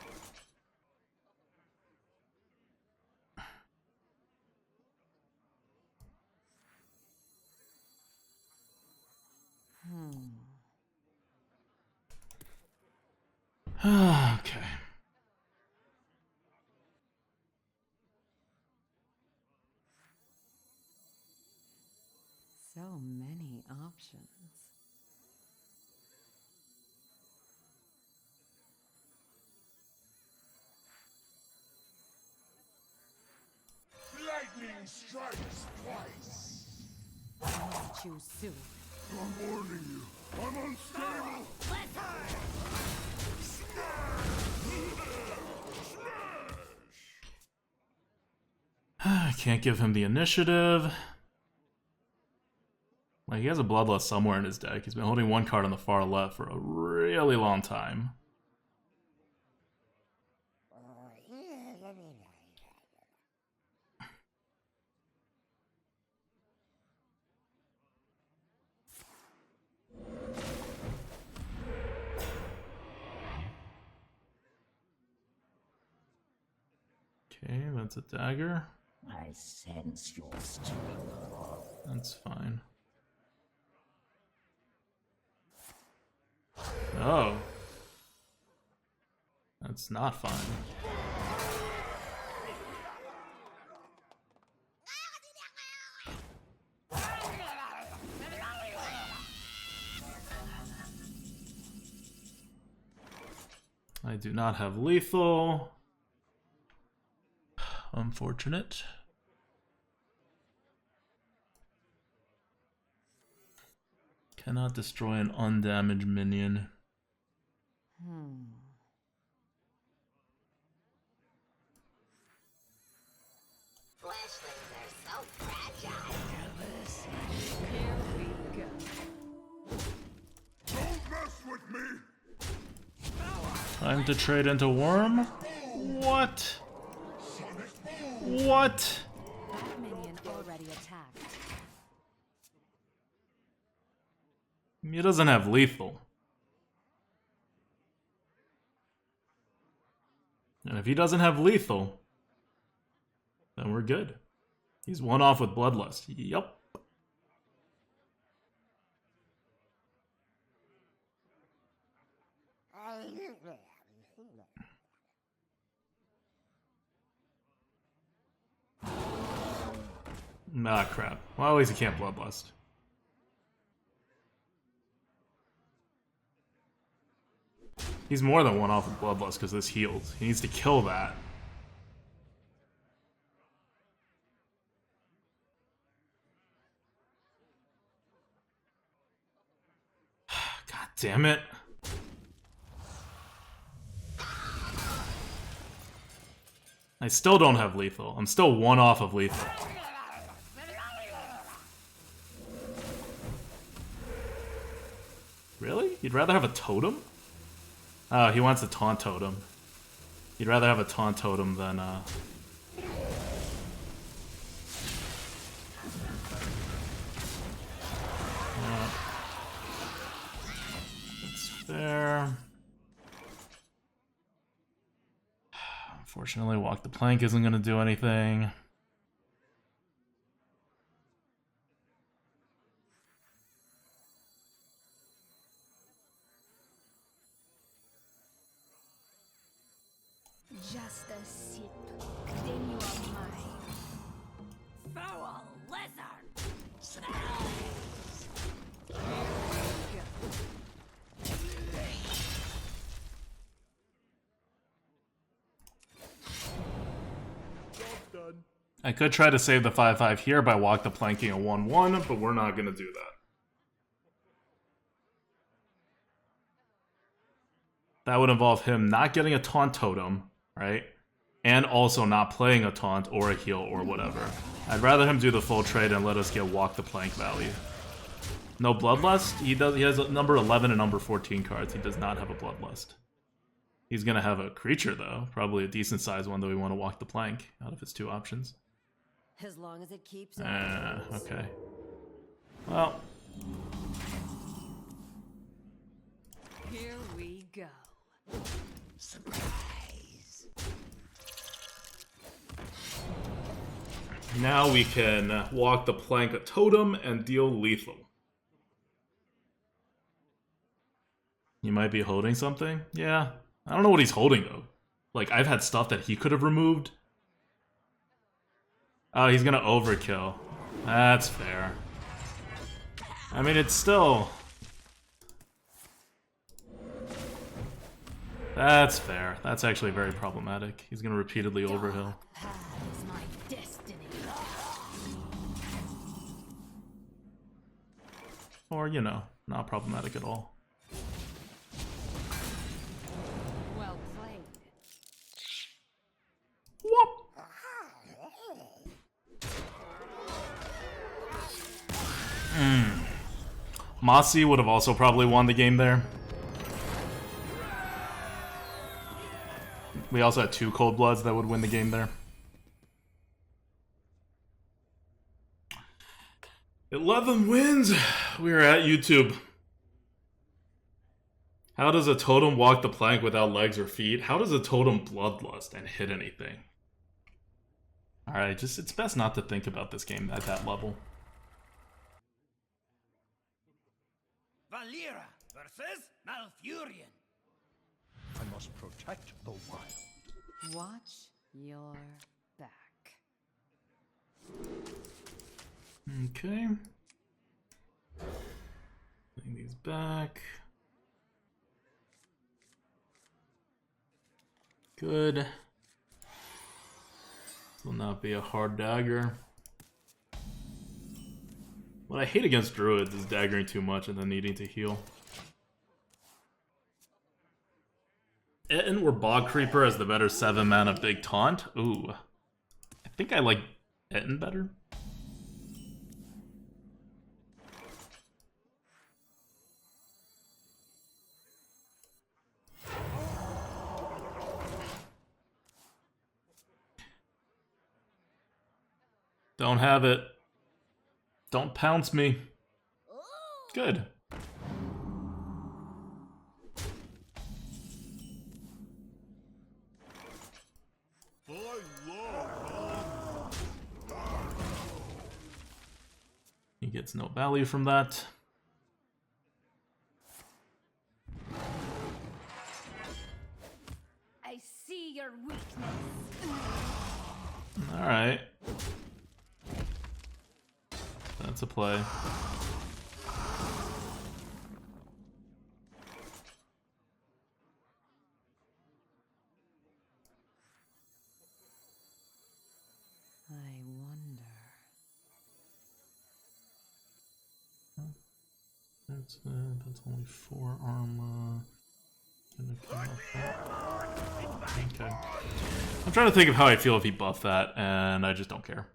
Okay. at you soon. I'm warning you. I'm unstable. I can't give him the initiative. Like, he has a Bloodlust somewhere in his deck. He's been holding one card on the far left for a really long time. Okay, that's a dagger. I sense your struggle. That's fine. Oh. That's not fine. I do not have lethal. Unfortunate. Cannot destroy an undamaged minion. Fleshlings are so fragile. Here we go. Don't mess with me. Time to trade into worm? What? What? That minion already attacked. He doesn't have lethal. And if he doesn't have lethal, then we're good. He's one off with Bloodlust. Yup. Ah, crap. Well, at least he can't Bloodlust. He's more than one off with Bloodlust because this heals. He needs to kill that. God damn it. I still don't have lethal. I'm still one off of lethal. Really? You'd rather have a totem? Oh, he wants a taunt totem. He'd rather have a taunt totem than, That's fair. Unfortunately, walk the plank isn't going to do anything. Just a sip, then you are mine. Foul lizard! Surprise! I could try to save the 5/5 here by walk the planking a 1/1, but we're not going to do that. That would involve him not getting a taunt totem, right? And also not playing a taunt or a heal or whatever. I'd rather him do the full trade and let us get walk the plank value. No Bloodlust? He has a number 11 and number 14 cards. He does not have a Bloodlust. He's going to have a creature, though. Probably a decent sized one that we want to walk the plank out of his two options. As long as it keeps out. Okay. Well. Here we go. Surprise! Now we can walk the plank a totem and deal lethal. You might be holding something? Yeah. I don't know what he's holding, though. Like, I've had stuff that he could have removed. Oh, he's gonna overkill. That's fair. I mean, it's still... That's fair. That's actually very problematic. He's gonna repeatedly overhill. Path is my destiny. or, you know, not problematic at all. Well played. Whoop! Mossy would have also probably won the game there. We also had 2 Cold Bloods that would win the game there. 11 wins! We are at YouTube. How does a totem walk the plank without legs or feet? How does a totem bloodlust and hit anything? Alright, just it's best not to think about this game at that level. Valera versus Malfurion. I must protect the wild. Watch your back. Okay. Putting these back. Good. This will not be a hard dagger. What I hate against druids is daggering too much and then needing to heal. Etten or Bog Creeper as the better 7-mana big taunt? Ooh. I think I like Etten better. Don't have it. Don't pounce me. Good. He gets no value from that. I see your weakness. Alright. That's a play. I wonder. That's only 4 armor. Gonna come off that. Okay. I'm trying to think of how I feel if he buffed that, and I just don't care.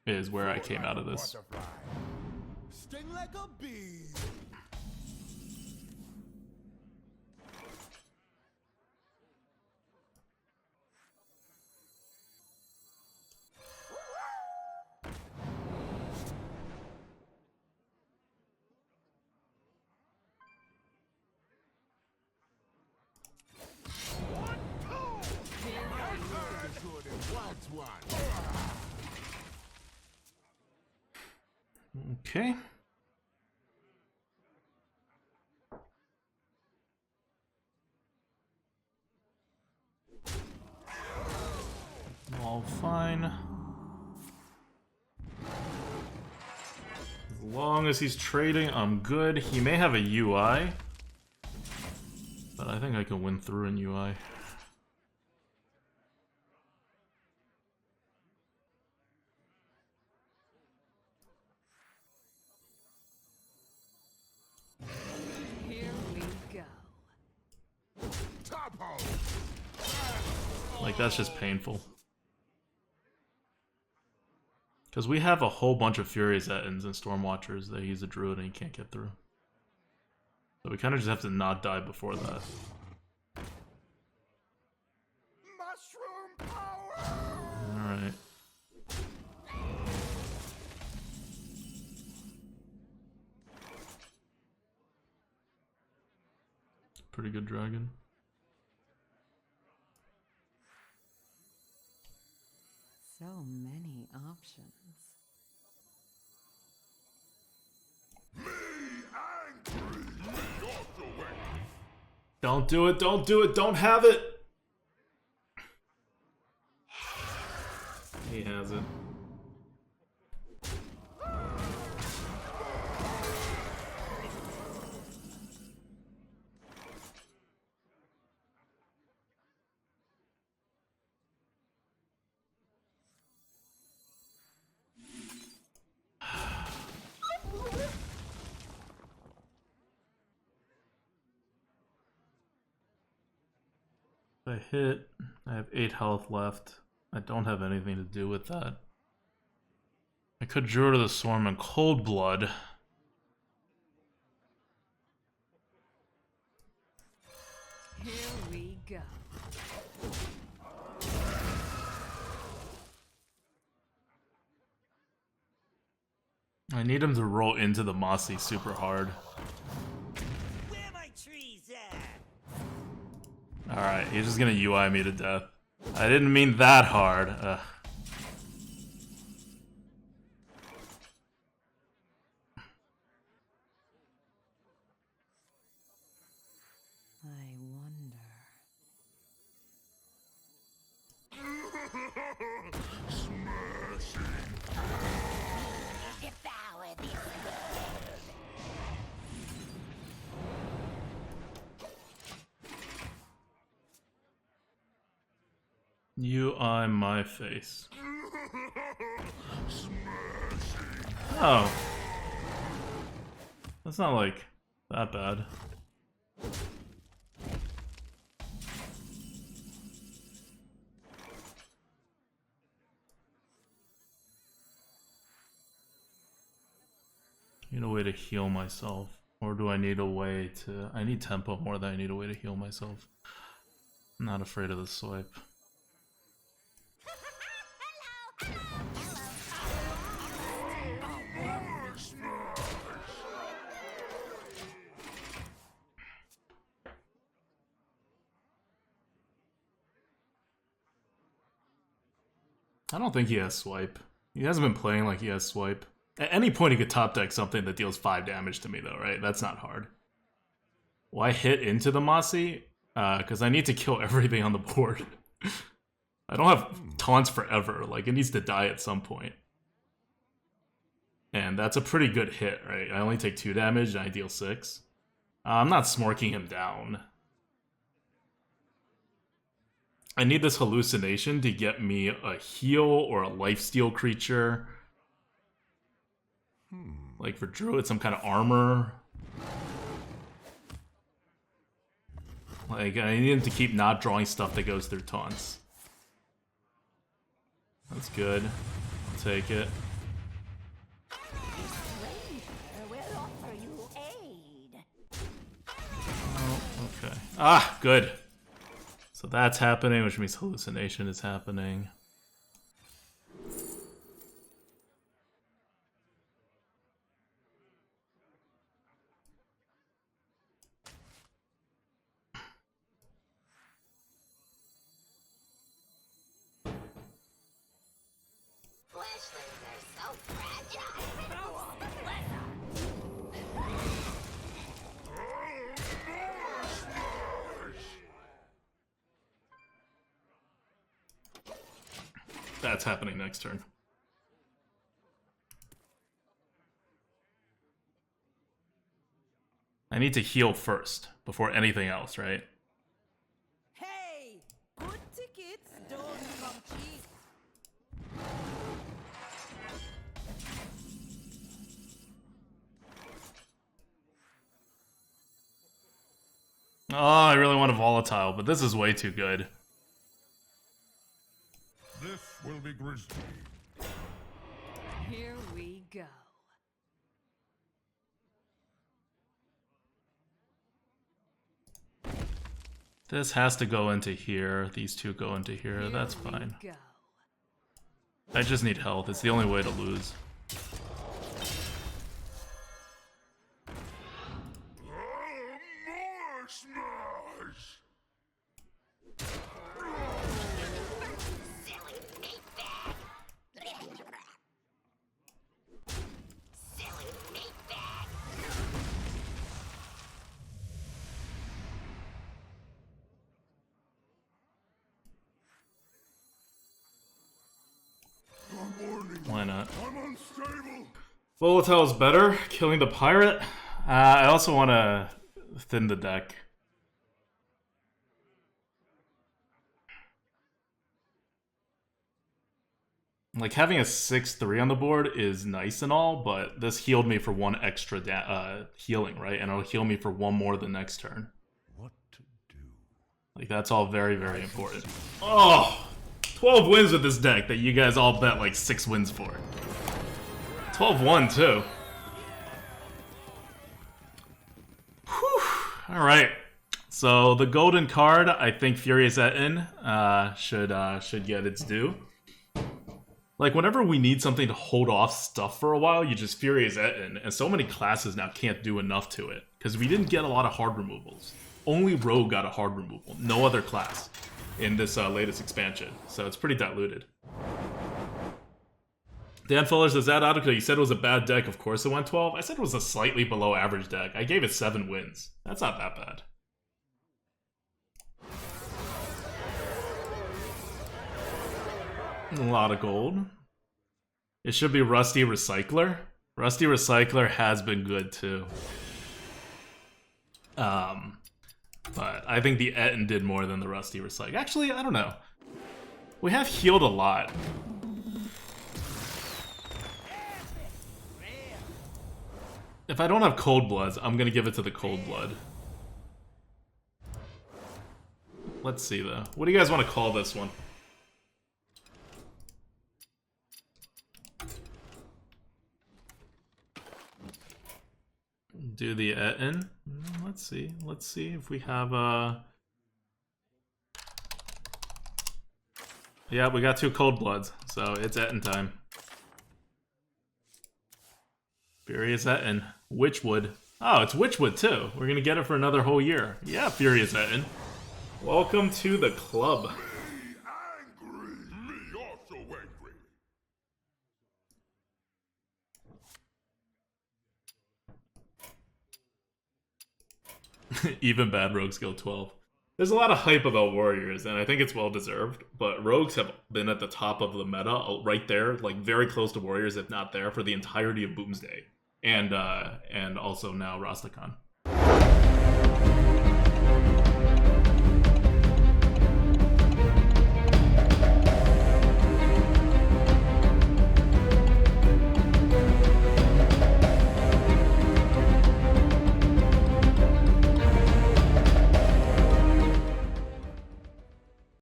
Is where I came out of this. Sting like a bee. Okay. All fine. As long as he's trading, I'm good. He may have a UI, but I think I can win through an UI. Like, that's just painful. Because we have a whole bunch of Furious Ettins and Stormwatchers that he's a druid and he can't get through. So we kind of just have to not die before that. Mushroom power. Alright. Pretty good dragon. So many options. Don't do it, don't do it, don't have it! He has it. I hit, I have 8 health left. I don't have anything to do with that. I could draw to the Swarm in Cold Blood. Here we go. I need him to roll into the Mossy super hard. Where my trees at? Alright, he's just gonna UI me to death. I didn't mean that hard. Ugh. I wonder. Devour this UI my face. Oh. That's not like that bad. Need a way to heal myself. Or do I need a way to... I need tempo more than I need a way to heal myself. I'm not afraid of the swipe. I don't think he has swipe. He hasn't been playing like he has swipe. At any point he could top deck something that deals 5 damage to me though, right? That's not hard. Why hit into the Mossy? Because I need to kill everything on the board. I don't have taunts forever. Like, it needs to die at some point. And that's a pretty good hit, right? I only take 2 damage and I deal 6. I'm not smorking him down. I need this hallucination to get me a heal or a lifesteal creature. Like for Druid, some kind of armor. Like, I need him to keep not drawing stuff that goes through taunts. That's good. I'll take it. stranger will offer you aid. Oh, okay. Ah, good. So that's happening, which means hallucination is happening. Fleshlings are so fragile. That's happening next turn. I need to heal first, before anything else, right? Hey! Good tickets don't come cheap. Oh, I really want a volatile, but this is way too good. This will be grisly. Here we go. This has to go into here. These two go into here. That's Here we fine. go. I just need health. It's the only way to lose. More smash! Silly meatbag. Silly meatbag. Why not? I'm unstable! Volatile's better. Killing the pirate. I also want to thin the deck. Like, having a 6/3 on the board is nice and all, but this healed me for 1 extra healing, right? And it'll heal me for 1 more the next turn. What to do? Like, that's all very, very important. Oh! 12 wins with this deck that you guys all bet like 6 wins for. 12-1 too. Whew. Alright. So the golden card, I think Furious Etin should get its due. Like, whenever we need something to hold off stuff for a while, you just Furious Etin, and so many classes now can't do enough to it. Because we didn't get a lot of hard removals. Only Rogue got a hard removal. No other class in this latest expansion. So it's pretty diluted. Dan Fuller says, that article, you said it was a bad deck. Of course it went 12. I said it was a slightly below average deck. I gave it 7 wins. That's not that bad. A lot of gold. It should be Rusty Recycler. Rusty Recycler has been good too. But I think the Etin did more than the Rusty Recycler. Actually, I don't know. We have healed a lot. If I don't have Cold Bloods, I'm gonna give it to the Cold Blood. Let's see though. What do you guys want to call this one? Do the Etin. Let's see. Let's see if we have yeah, we got 2 Cold Bloods, so it's Etin time. Furious Etin. Witchwood. Oh, it's Witchwood too. We're gonna get it for another whole year. Yeah, Furious Etin. Welcome to the club. Angry! Me also angry! Even bad Rogues Guild 12. There's a lot of hype about Warriors, and I think it's well deserved, but Rogues have been at the top of the meta, right there, like very close to Warriors, if not there, for the entirety of Boomsday. And also now Rastakhan.